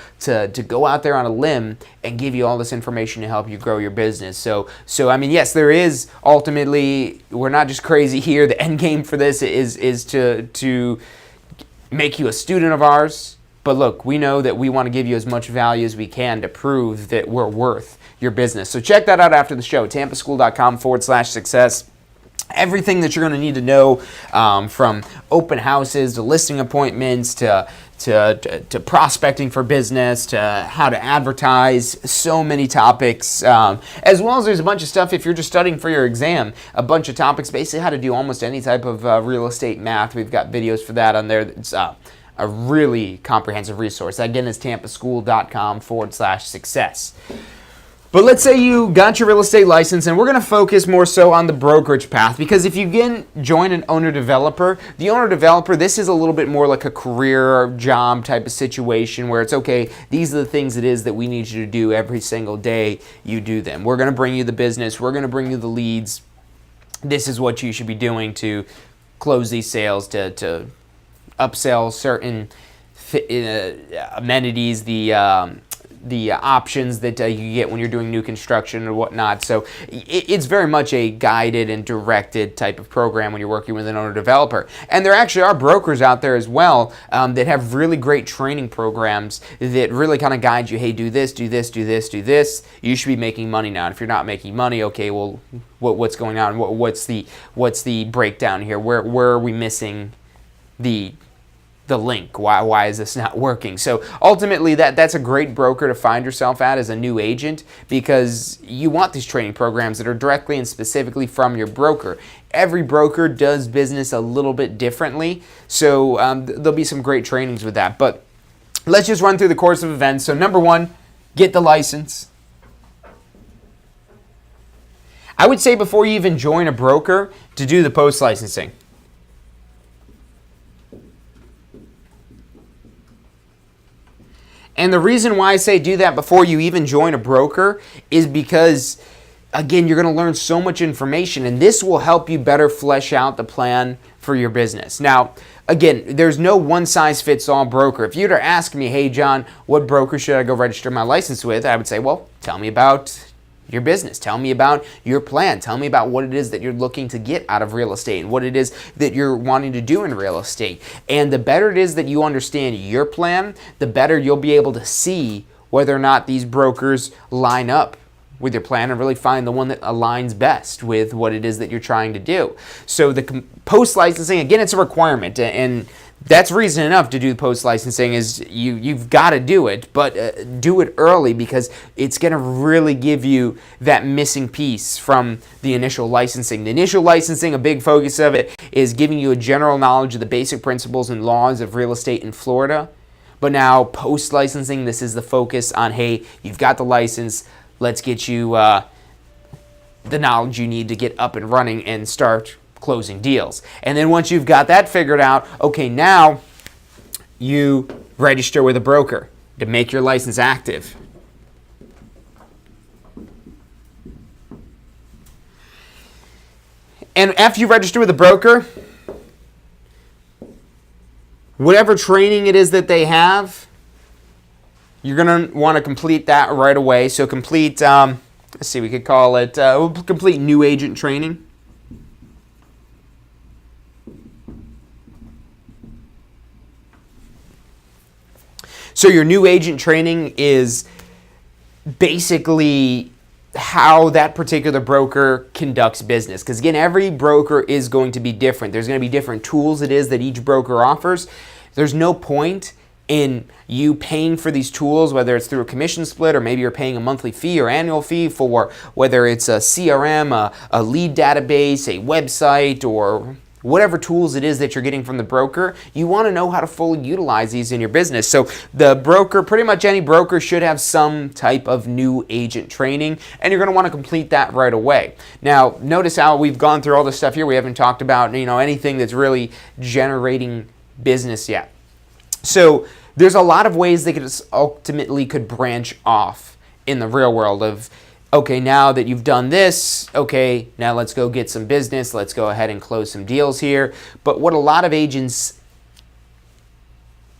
go out there on a limb and give you all this information to help you grow your business. So I mean, yes, there is ultimately, we're not just crazy here. The end game for this is to make you a student of ours. But look, we know that we want to give you as much value as we can to prove that we're worth your business. So check that out after the show, tampaschool.com/success. Everything that you're going to need to know, from open houses to listing appointments to prospecting for business to how to advertise, so many topics, as well as there's a bunch of stuff if you're just studying for your exam, a bunch of topics, basically how to do almost any type of real estate math. We've got videos for that on there. It's a really comprehensive resource. Again, it's tampaschool.com/success. But let's say you got your real estate license, and we're going to focus more so on the brokerage path, because if you join an owner-developer, the owner-developer, this is a little bit more like a career or job type of situation where it's, okay, these are the things it is that we need you to do every single day. You do them. We're going to bring you the business. We're going to bring you the leads. This is what you should be doing to close these sales, to upsell certain amenities, the options that you get when you're doing new construction or whatnot. So it's very much a guided and directed type of program when you're working with an owner-developer. And there actually are brokers out there as well that have really great training programs that really kind of guide you, hey, do this, do this, do this, do this. You should be making money now. And if you're not making money, okay, well, what's going on? What's the breakdown here? Where are we missing the link? Why is this not working? So ultimately, that's a great broker to find yourself at as a new agent, because you want these training programs that are directly and specifically from your broker. Every broker does business a little bit differently, so there'll be some great trainings with that. But let's just run through the course of events. So number one, get the license. I would say before you even join a broker, to do the post-licensing. And the reason why I say do that before you even join a broker is because, again, you're going to learn so much information, and this will help you better flesh out the plan for your business. Now, again, there's no one-size-fits-all broker. If you were to ask me, hey, John, what broker should I go register my license with? I would say, well, tell me about your business. Tell me about your plan. Tell me about what it is that you're looking to get out of real estate and what it is that you're wanting to do in real estate. And the better it is that you understand your plan, the better you'll be able to see whether or not these brokers line up with your plan and really find the one that aligns best with what it is that you're trying to do. So the post-licensing, again, it's a requirement, and that's reason enough to do post-licensing. Is you've got to do it, but do it early, because it's going to really give you that missing piece from the initial licensing. The initial licensing, a big focus of it is giving you a general knowledge of the basic principles and laws of real estate in Florida. But now post-licensing, this is the focus on, hey, you've got the license, let's get you the knowledge you need to get up and running and start closing deals. And then once you've got that figured out, okay, now you register with a broker to make your license active. And after you register with a broker, whatever training it is that they have, you're going to want to complete that right away. So complete, let's see, we could call it, complete new agent training. So your new agent training is basically how that particular broker conducts business. Because again, every broker is going to be different. There's going to be different tools it is that each broker offers. There's no point in you paying for these tools, whether it's through a commission split or maybe you're paying a monthly fee or annual fee for whether it's a CRM, a lead database, a website, or whatever tools it is that you're getting from the broker. You want to know how to fully utilize these in your business. So the broker, pretty much any broker, should have some type of new agent training, and you're going to want to complete that right away. Now, notice how we've gone through all this stuff here. We haven't talked about, anything that's really generating business yet. So there's a lot of ways that ultimately could branch off in the real world of okay, now that you've done this, okay, now let's go get some business. Let's go ahead and close some deals here. But what a lot of agents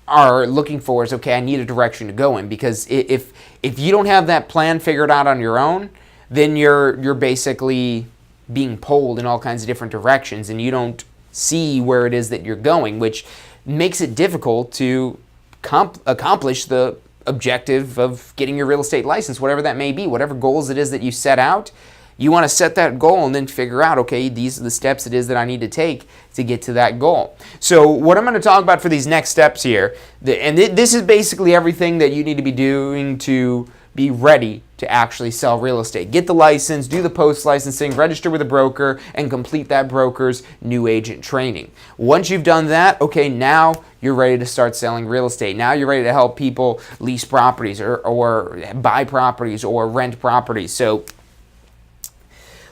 are looking for is, okay, I need a direction to go in, because if you don't have that plan figured out on your own, then you're basically being pulled in all kinds of different directions, and you don't see where it is that you're going, which makes it difficult to accomplish the objective of getting your real estate license, whatever that may be, whatever goals it is that you set out. You want to set that goal and then figure out, okay, these are the steps it is that I need to take to get to that goal. So what I'm going to talk about for these next steps here, and this is basically everything that you need to be doing to be ready to actually sell real estate. Get the license, do the post-licensing, register with a broker, and complete that broker's new agent training. Once you've done that, okay, now you're ready to start selling real estate. Now you're ready to help people lease properties or buy properties or rent properties. So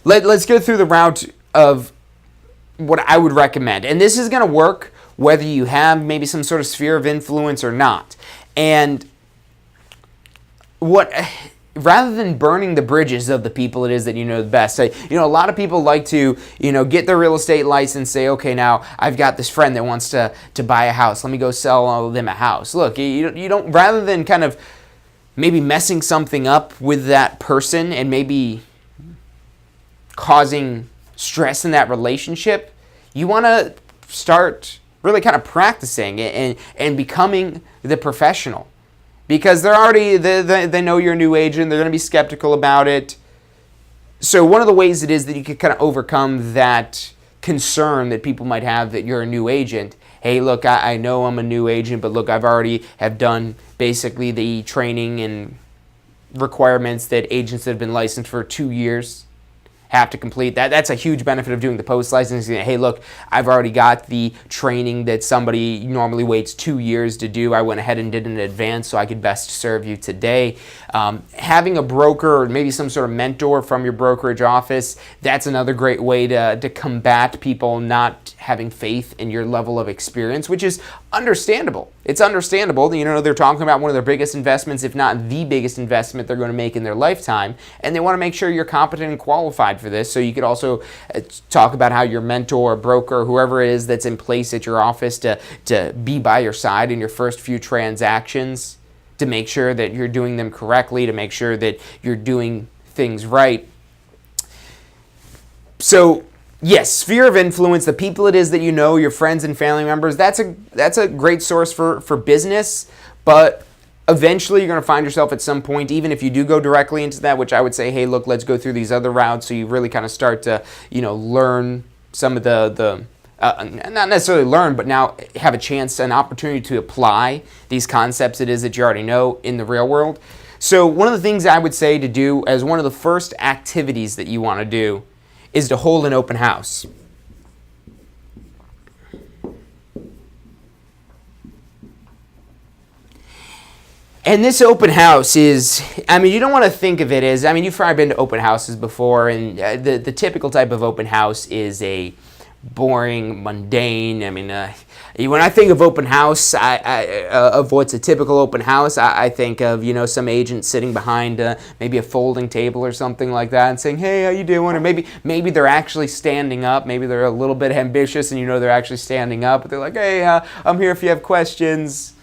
let's go through the route of what I would recommend. And this is going to work whether you have maybe some sort of sphere of influence or not. And rather than burning the bridges of the people it is that you know the best. A lot of people like to, get their real estate license, say, okay, now I've got this friend that wants to buy a house. Let me go sell them a house. Look, you don't, rather than kind of maybe messing something up with that person and maybe causing stress in that relationship, you want to start really kind of practicing and becoming the professional. Because they know you're a new agent, they're going to be skeptical about it. So one of the ways it is that you can kind of overcome that concern that people might have that you're a new agent. Hey, look, I know I'm a new agent, but look, I've already have done basically the training and requirements that agents that have been licensed for 2 years have to complete. That's a huge benefit of doing the post-licensing. Hey, look, I've already got the training that somebody normally waits 2 years to do. I went ahead and did it in advance so I could best serve you today. Having a broker or maybe some sort of mentor from your brokerage office, that's another great way to combat people not having faith in your level of experience, which is understandable. It's understandable. They're talking about one of their biggest investments, if not the biggest investment they're going to make in their lifetime, and they want to make sure you're competent and qualified for this. So you could also talk about how your mentor, broker, whoever it is that's in place at your office to be by your side in your first few transactions, to make sure that you're doing them correctly, to make sure that you're doing things right. So yes, sphere of influence, the people it is that you know, your friends and family members, that's a great source for business, but eventually you're going to find yourself at some point, even if you do go directly into that, which I would say, hey, look, let's go through these other routes so you really kind of start to, learn some of the not necessarily learn, but now have a chance, an opportunity to apply these concepts it is that you already know in the real world. So one of the things I would say to do as one of the first activities that you want to do is to hold an open house. And this open house is, you don't want to think of it as, you've probably been to open houses before, and the typical type of open house is a boring, mundane. When I think of open house, of what's a typical open house, I think of, some agent sitting behind maybe a folding table or something like that and saying, hey, how you doing? Or maybe they're actually standing up. Maybe they're a little bit ambitious and they're actually standing up. But they're like, hey, I'm here if you have questions.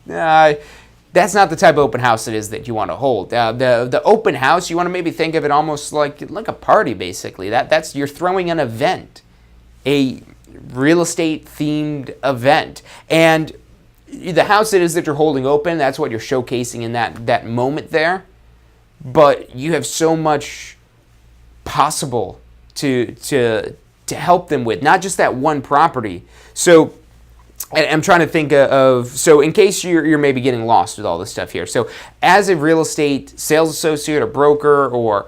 That's not the type of open house it is that you want to hold. The open house, you want to maybe think of it almost like a party, basically. That's you're throwing an event, a real estate themed event, and the house it is that you're holding open, that's what you're showcasing in that moment there. But you have so much possible to help them with, not just that one property. So I'm trying to think so in case you're maybe getting lost with all this stuff here. So as a real estate sales associate or broker or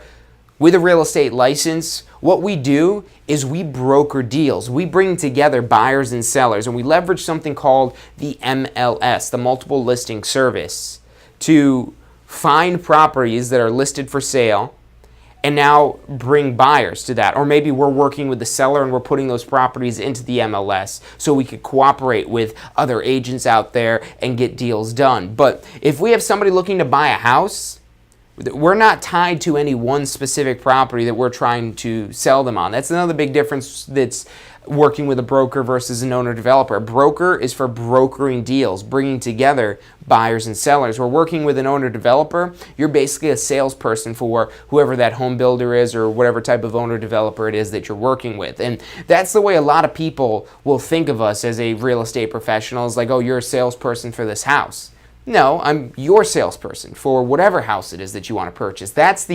with a real estate license, what we do is we broker deals. We bring together buyers and sellers, and we leverage something called the MLS, the Multiple Listing Service, to find properties that are listed for sale and now bring buyers to that. Or maybe we're working with the seller and we're putting those properties into the MLS so we could cooperate with other agents out there and get deals done. But if we have somebody looking to buy a house, we're not tied to any one specific property that we're trying to sell them on. That's another big difference that's working with a broker versus an owner-developer. A broker is for brokering deals, bringing together buyers and sellers. We're working with an owner-developer. You're basically a salesperson for whoever that home builder is or whatever type of owner-developer it is that you're working with. And that's the way a lot of people will think of us as a real estate professional. It's like, oh, you're a salesperson for this house. No, I'm your salesperson for whatever house it is that you want to purchase. That's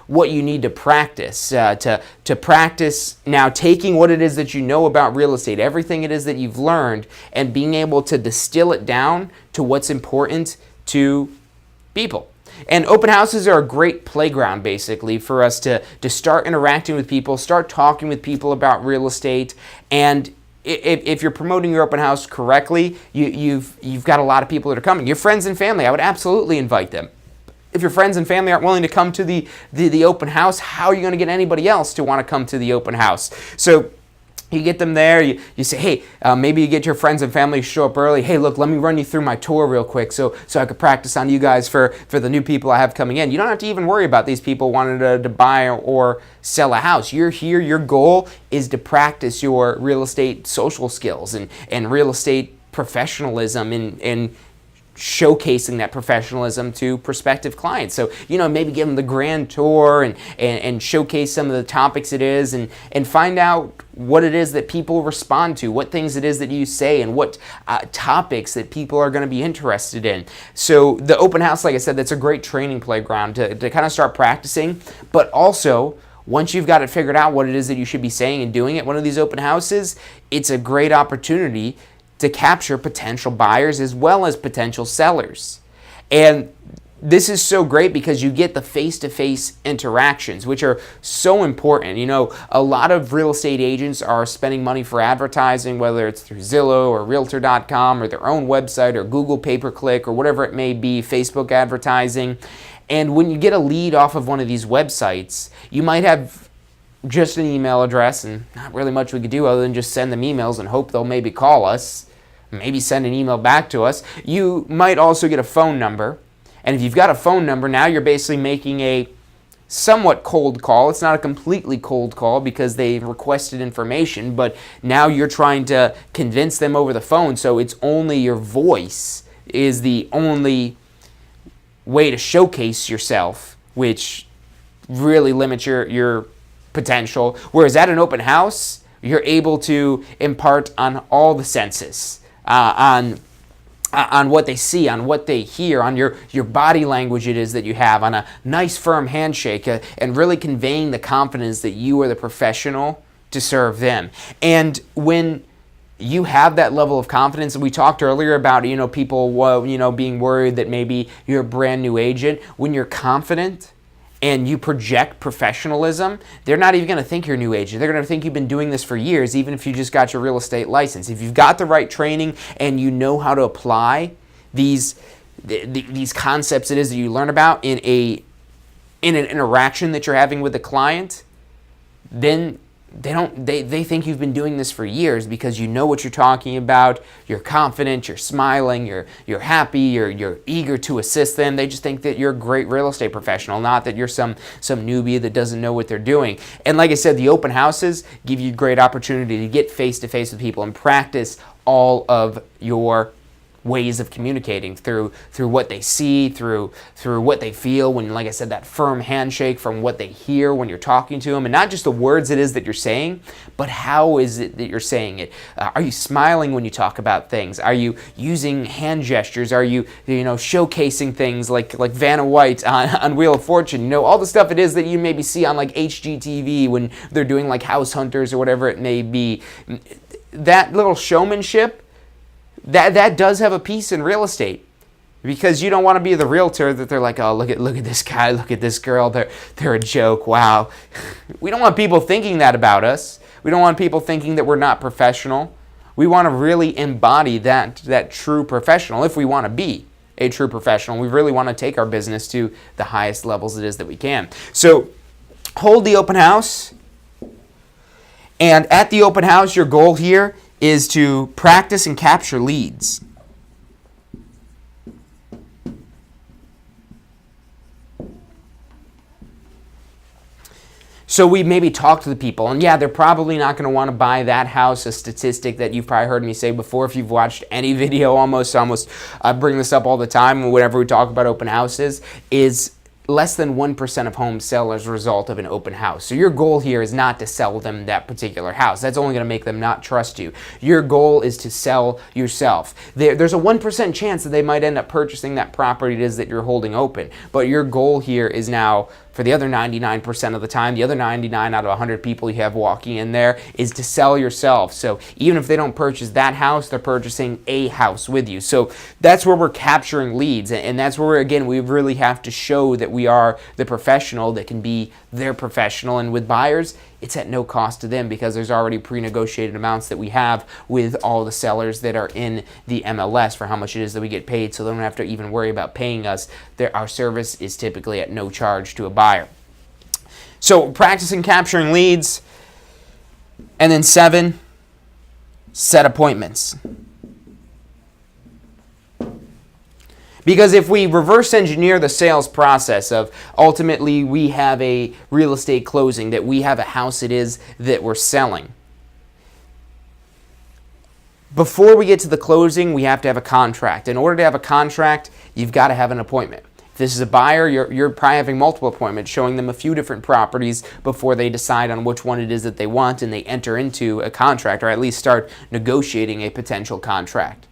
what you need to practice. To practice now taking what it is that you know about real estate, everything it is that you've learned, and being able to distill it down to what's important to people. And open houses are a great playground, basically, for us to start interacting with people, start talking with people about real estate. And if you're promoting your open house correctly, you've got a lot of people that are coming. Your friends and family, I would absolutely invite them. If your friends and family aren't willing to come to the open house, how are you going to get anybody else to want to come to the open house? So you get them there, you say, hey, maybe you get your friends and family to show up early. Hey, look, let me run you through my tour real quick so I could practice on you guys for the new people I have coming in. You don't have to even worry about these people wanting to buy or sell a house. You're here, your goal is to practice your real estate social skills and real estate professionalism and showcasing that professionalism to prospective clients. So, maybe give them the grand tour and showcase some of the topics it is and find out what it is that people respond to, what things it is that you say, and what topics that people are going to be interested in. So the open house, like I said, that's a great training playground to kind of start practicing, but also once you've got it figured out what it is that you should be saying and doing at one of these open houses, it's a great opportunity to capture potential buyers as well as potential sellers. And this is so great because you get the face-to-face interactions, which are so important. A lot of real estate agents are spending money for advertising, whether it's through Zillow or Realtor.com or their own website or Google pay-per-click or whatever it may be, Facebook advertising. And when you get a lead off of one of these websites, you might have just an email address and not really much we could do other than just send them emails and hope they'll maybe call us, maybe send an email back to us. You might also get a phone number. And if you've got a phone number, now you're basically making a somewhat cold call. It's not a completely cold call because they requested information, but now you're trying to convince them over the phone, so it's only your voice is the only way to showcase yourself, which really limits your potential. Whereas at an open house, you're able to impart on all the senses, on what they see, on what they hear, on your body language it is that you have, on a nice firm handshake, and really conveying the confidence that you are the professional to serve them. And when you have that level of confidence, and we talked earlier about people being worried that maybe you're a brand new agent, when you're confident and you project professionalism, they're not even going to think you're a new agent. They're going to think you've been doing this for years, even if you just got your real estate license. If you've got the right training and you know how to apply these concepts it is that you learn about in an interaction that you're having with the client, then they think you've been doing this for years because you know what you're talking about, you're confident, you're smiling, you're happy, you're eager to assist them. They just think that you're a great real estate professional, not that you're some newbie that doesn't know what they're doing. And like I said, the open houses give you a great opportunity to get face-to-face with people and practice all of your ways of communicating through what they see, through what they feel when, like I said, that firm handshake, from what they hear when you're talking to them, and not just the words it is that you're saying, but how is it that you're saying it. Are you smiling when you talk about things? Are you using hand gestures? Are you showcasing things like Vanna White on Wheel of Fortune? All the stuff it is that you maybe see on like HGTV when they're doing like House Hunters or whatever it may be. That little showmanship, that does have a piece in real estate, because you don't want to be the realtor that they're like, oh, look at this guy, look at this girl, they're a joke, wow. We don't want people thinking that about us. We don't want people thinking that we're not professional. We want to really embody that true professional. If we want to be a true professional, we really want to take our business to the highest levels it is that we can. So hold the open house, and at the open house, your goal here is to practice and capture leads. So we maybe talk to the people, and yeah, they're probably not going to want to buy that house. A statistic that you've probably heard me say before, if you've watched any video, almost I bring this up all the time whenever we talk about open houses, is less than 1% of homes sell as a result of an open house. So your goal here is not to sell them that particular house. That's only going to make them not trust you. Your goal is to sell yourself. There's a 1% chance that they might end up purchasing that property it is that you're holding open. But your goal here is now, for the other 99% of the time, the other 99 out of 100 people you have walking in there, is to sell yourself. So even if they don't purchase that house, they're purchasing a house with you. So that's where we're capturing leads. And that's where, again, we really have to show that we are the professional that can be their professional. And with buyers, it's at no cost to them because there's already pre-negotiated amounts that we have with all the sellers that are in the MLS for how much it is that we get paid, so they don't have to even worry about paying us. Our service is typically at no charge to a buyer. So practicing capturing leads. And then 7, set appointments. Because if we reverse engineer the sales process of ultimately we have a real estate closing, that we have a house it is that we're selling. Before we get to the closing, we have to have a contract. In order to have a contract, you've got to have an appointment. If this is a buyer, you're probably having multiple appointments, showing them a few different properties before they decide on which one it is that they want and they enter into a contract, or at least start negotiating a potential contract.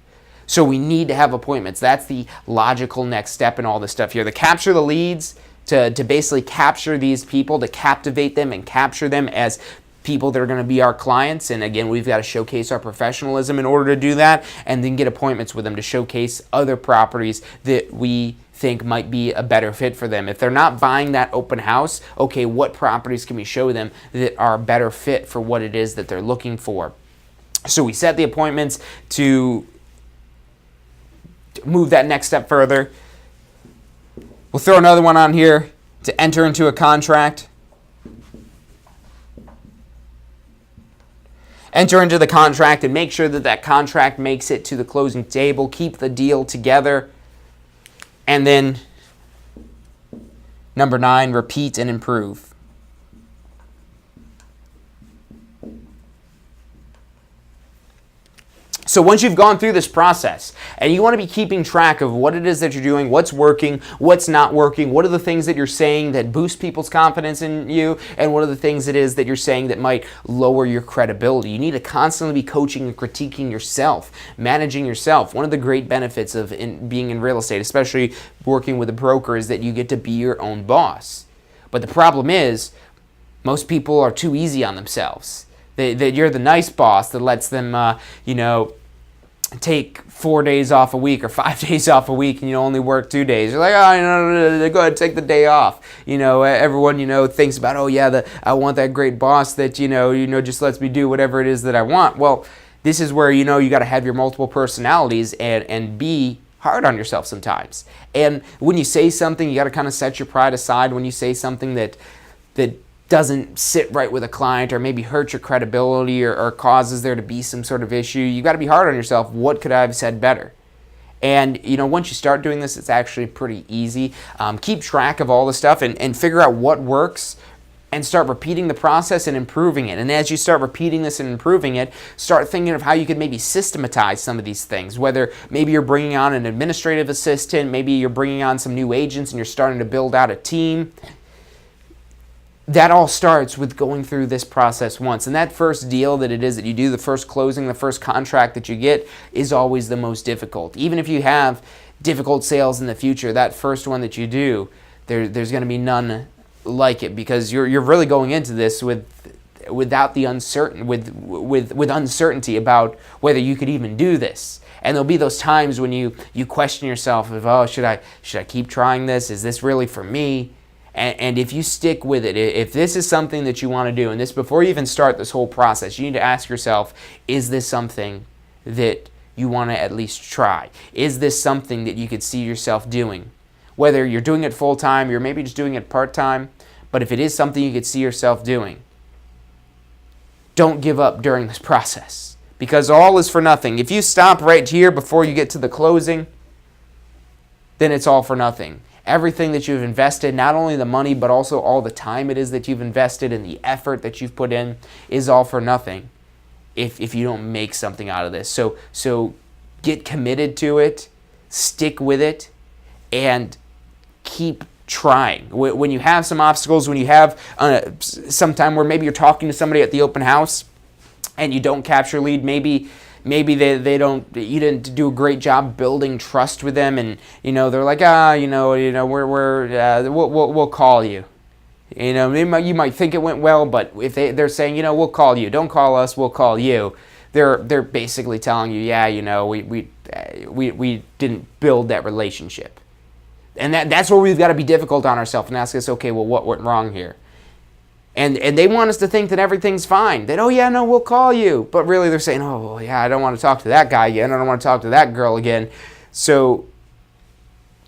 So we need to have appointments. That's the logical next step in all this stuff here. To capture the leads, to basically capture these people, to captivate them and capture them as people that are going to be our clients. And again, we've got to showcase our professionalism in order to do that, and then get appointments with them to showcase other properties that we think might be a better fit for them. If they're not buying that open house, okay, what properties can we show them that are a better fit for what it is that they're looking for? So we set the appointments to move that next step further. We'll throw another one on here, to enter into a contract. Enter into the contract and make sure that that contract makes it to the closing table. Keep the deal together. And then number 9, repeat and improve. So once you've gone through this process, and you want to be keeping track of what it is that you're doing, what's working, what's not working, what are the things that you're saying that boost people's confidence in you, and what are the things it is that you're saying that might lower your credibility. You need to constantly be coaching and critiquing yourself, managing yourself. One of the great benefits of being in real estate, especially working with a broker, is that you get to be your own boss. But the problem is, most people are too easy on themselves. That you're the nice boss that lets them, take 4 days off a week or 5 days off a week, and you only work 2 days. You're like, no, go ahead, take the day off. Everyone, thinks about, I want that great boss that, just lets me do whatever it is that I want. Well, this is where, you got to have your multiple personalities and be hard on yourself sometimes. And when you say something, you got to kind of set your pride aside. When you say something that doesn't sit right with a client, or maybe hurt your credibility, or causes there to be some sort of issue, you got to be hard on yourself. What could I have said better? And once you start doing this, it's actually pretty easy. Keep track of all the stuff and figure out what works, and start repeating the process and improving it. And as you start repeating this and improving it, start thinking of how you could maybe systematize some of these things. Whether maybe you're bringing on an administrative assistant, maybe you're bringing on some new agents and you're starting to build out a team. That all starts with going through this process once. And that first deal that it is that you do, the first closing, the first contract that you get, is always the most difficult. Even if you have difficult sales in the future, that first one that you do, there's going to be none like it, because you're really going into this without the with uncertainty about whether you could even do this. And there'll be those times when you question yourself of, should I keep trying this? Is this really for me? And if you stick with it, if this is something that you want to do, and this before you even start this whole process, you need to ask yourself, is this something that you want to at least try? Is this something that you could see yourself doing? Whether you're doing it full-time, you're maybe just doing it part-time, but if it is something you could see yourself doing, don't give up during this process, because all is for nothing. If you stop right here before you get to the closing, then it's all for nothing. everything that you've invested, not only the money, but also all the time it is that you've invested and the effort that you've put in, is all for nothing if you don't make something out of this. So get committed to it, stick with it, and keep trying. When you have some obstacles, when you have some time where maybe you're talking to somebody at the open house and you don't capture lead, maybe they don't, you didn't do a great job building trust with them, and they're like, we'll call you. You might think it went well, but if they're saying, we'll call you, don't call us, we'll call you, they're basically telling you, we didn't build that relationship. And that's where we've got to be difficult on ourselves and ask us, okay, well, what went wrong here? And they want us to think that everything's fine, that, we'll call you. But really they're saying, I don't want to talk to that guy again. I don't want to talk to that girl again. So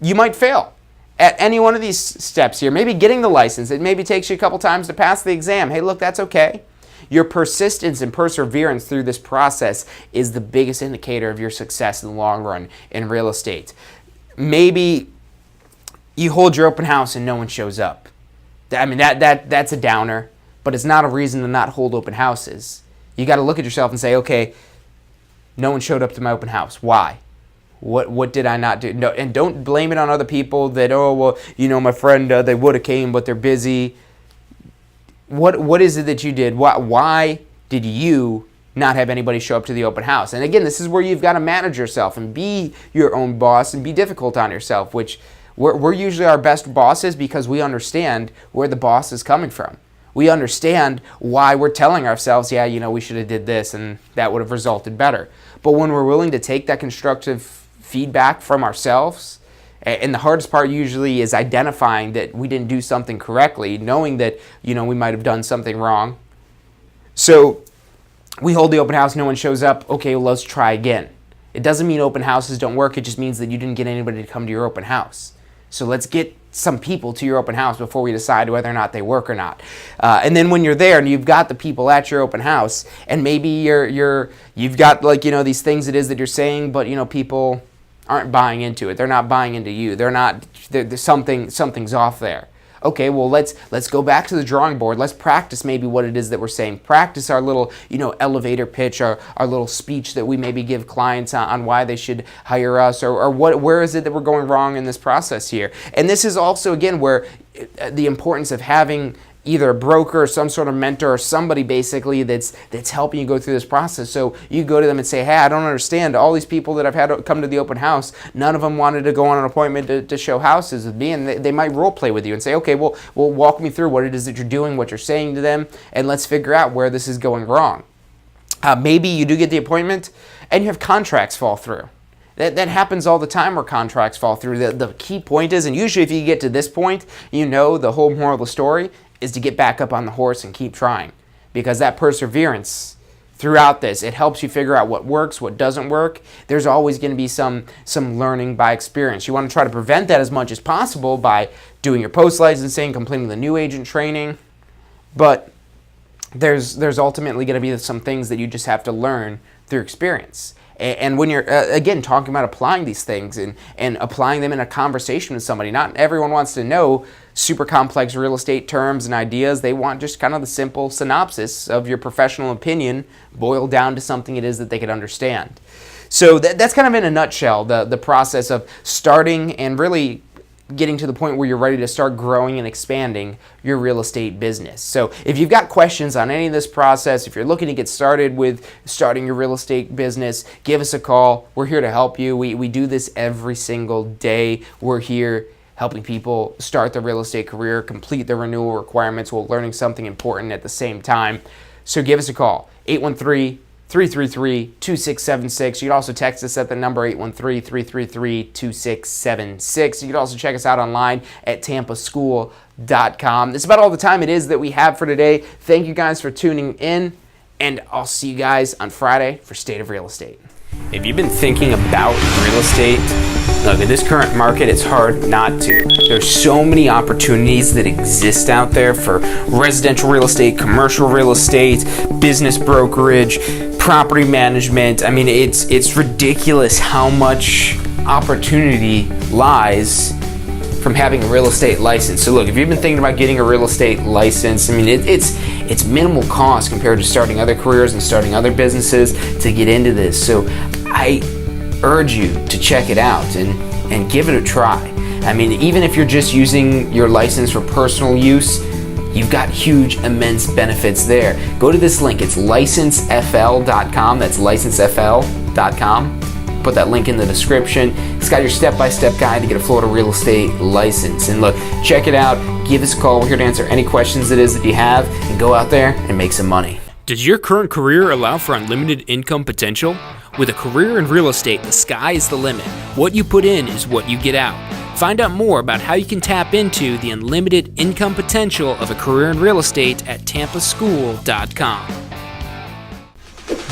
you might fail at any one of these steps here. Maybe getting the license. It maybe takes you a couple times to pass the exam. Hey, look, that's okay. Your persistence and perseverance through this process is the biggest indicator of your success in the long run in real estate. Maybe you hold your open house and no one shows up. I mean, that's a downer, but it's not a reason to not hold open houses. You got to look at yourself and say, okay, no one showed up to my open house. Why? What did I not do? No, and don't blame it on other people that, my friend, they would have came, but they're busy. What is it that you did? Why did you not have anybody show up to the open house? And again, this is where you've got to manage yourself and be your own boss and be difficult on yourself, which we're usually our best bosses because we understand where the boss is coming from. We understand why we're telling ourselves, we should have did this and that would have resulted better. But when we're willing to take that constructive feedback from ourselves, and the hardest part usually is identifying that we didn't do something correctly, knowing that, we might have done something wrong. So we hold the open house, no one shows up, okay, well, let's try again. It doesn't mean open houses don't work, it just means that you didn't get anybody to come to your open house. So let's get some people to your open house before we decide whether or not they work or not. And then when you're there and you've got the people at your open house, and maybe you've got these things it is that you're saying, but people aren't buying into it. They're not buying into you. There's something's off there. Okay, well, let's go back to the drawing board. Let's practice maybe what it is that we're saying. Practice our little, elevator pitch, our little speech that we maybe give clients on why they should hire us, or where is it that we're going wrong in this process here. And this is also, again, where the importance of having either a broker or some sort of mentor or somebody basically that's helping you go through this process. So you go to them and say, hey, I don't understand. All these people that I've had come to the open house, none of them wanted to go on an appointment to show houses with me, and they might role play with you and say, okay, well, walk me through what it is that you're doing, what you're saying to them, and let's figure out where this is going wrong. Maybe you do get the appointment and you have contracts fall through. That happens all the time where contracts fall through. The key point is, and usually if you get to this point, the whole moral of the story is to get back up on the horse and keep trying, because that perseverance throughout this, it helps you figure out what works, what doesn't work. There's always going to be some learning by experience. You want to try to prevent that as much as possible by doing your post-licensing, completing the new agent training, but there's ultimately going to be some things that you just have to learn through experience. And when you're, again, talking about applying these things and applying them in a conversation with somebody, not everyone wants to know super complex real estate terms and ideas. They want just kind of the simple synopsis of your professional opinion boiled down to something it is that they could understand. So that's kind of in a nutshell, the process of starting and really getting to the point where you're ready to start growing and expanding your real estate business. So if you've got questions on any of this process, if you're looking to get started with starting your real estate business, give us a call. We're here to help you. We do this every single day. We're here helping people start their real estate career, complete their renewal requirements while learning something important at the same time. So give us a call, 813-333-2676. You can also text us at the number 813-333-2676. You can also check us out online at tampaschool.com. That's about all the time it is that we have for today. Thank you guys for tuning in, and I'll see you guys on Friday for State of Real Estate. If you've been thinking about real estate, look, in this current market, it's hard not to. There's so many opportunities that exist out there for residential real estate, commercial real estate, business brokerage, property management. I mean, it's ridiculous how much opportunity lies from having a real estate license. So look, if you've been thinking about getting a real estate license, I mean, it's minimal cost compared to starting other careers and starting other businesses to get into this. So I urge you to check it out and give it a try. I mean, even if you're just using your license for personal use, you've got huge, immense benefits there. Go to this link. It's licensefl.com. That's licensefl.com. Put that link in the description. It's got your step-by-step guide to get a Florida real estate license. And look, check it out. Give us a call. We're here to answer any questions it is that you have, and go out there and make some money. Does your current career allow for unlimited income potential? With a career in real estate, the sky is the limit. What you put in is what you get out. Find out more about how you can tap into the unlimited income potential of a career in real estate at tampaschool.com.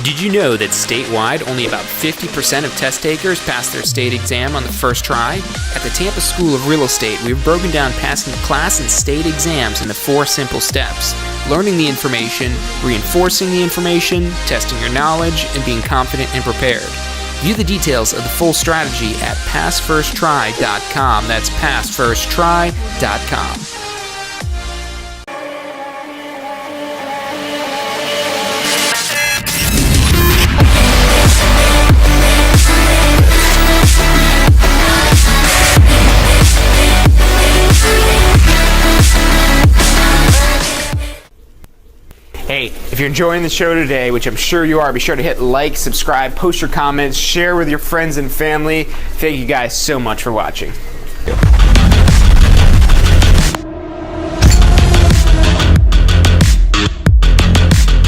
Did you know that statewide only about 50% of test takers pass their state exam on the first try? At the Tampa School of Real Estate, we've broken down passing the class and state exams into 4 simple steps: learning the information, reinforcing the information, testing your knowledge, and being confident and prepared. View the details of the full strategy at passfirsttry.com. That's passfirsttry.com. Hey, if you're enjoying the show today, which I'm sure you are, be sure to hit like, subscribe, post your comments, share with your friends and family. Thank you guys so much for watching.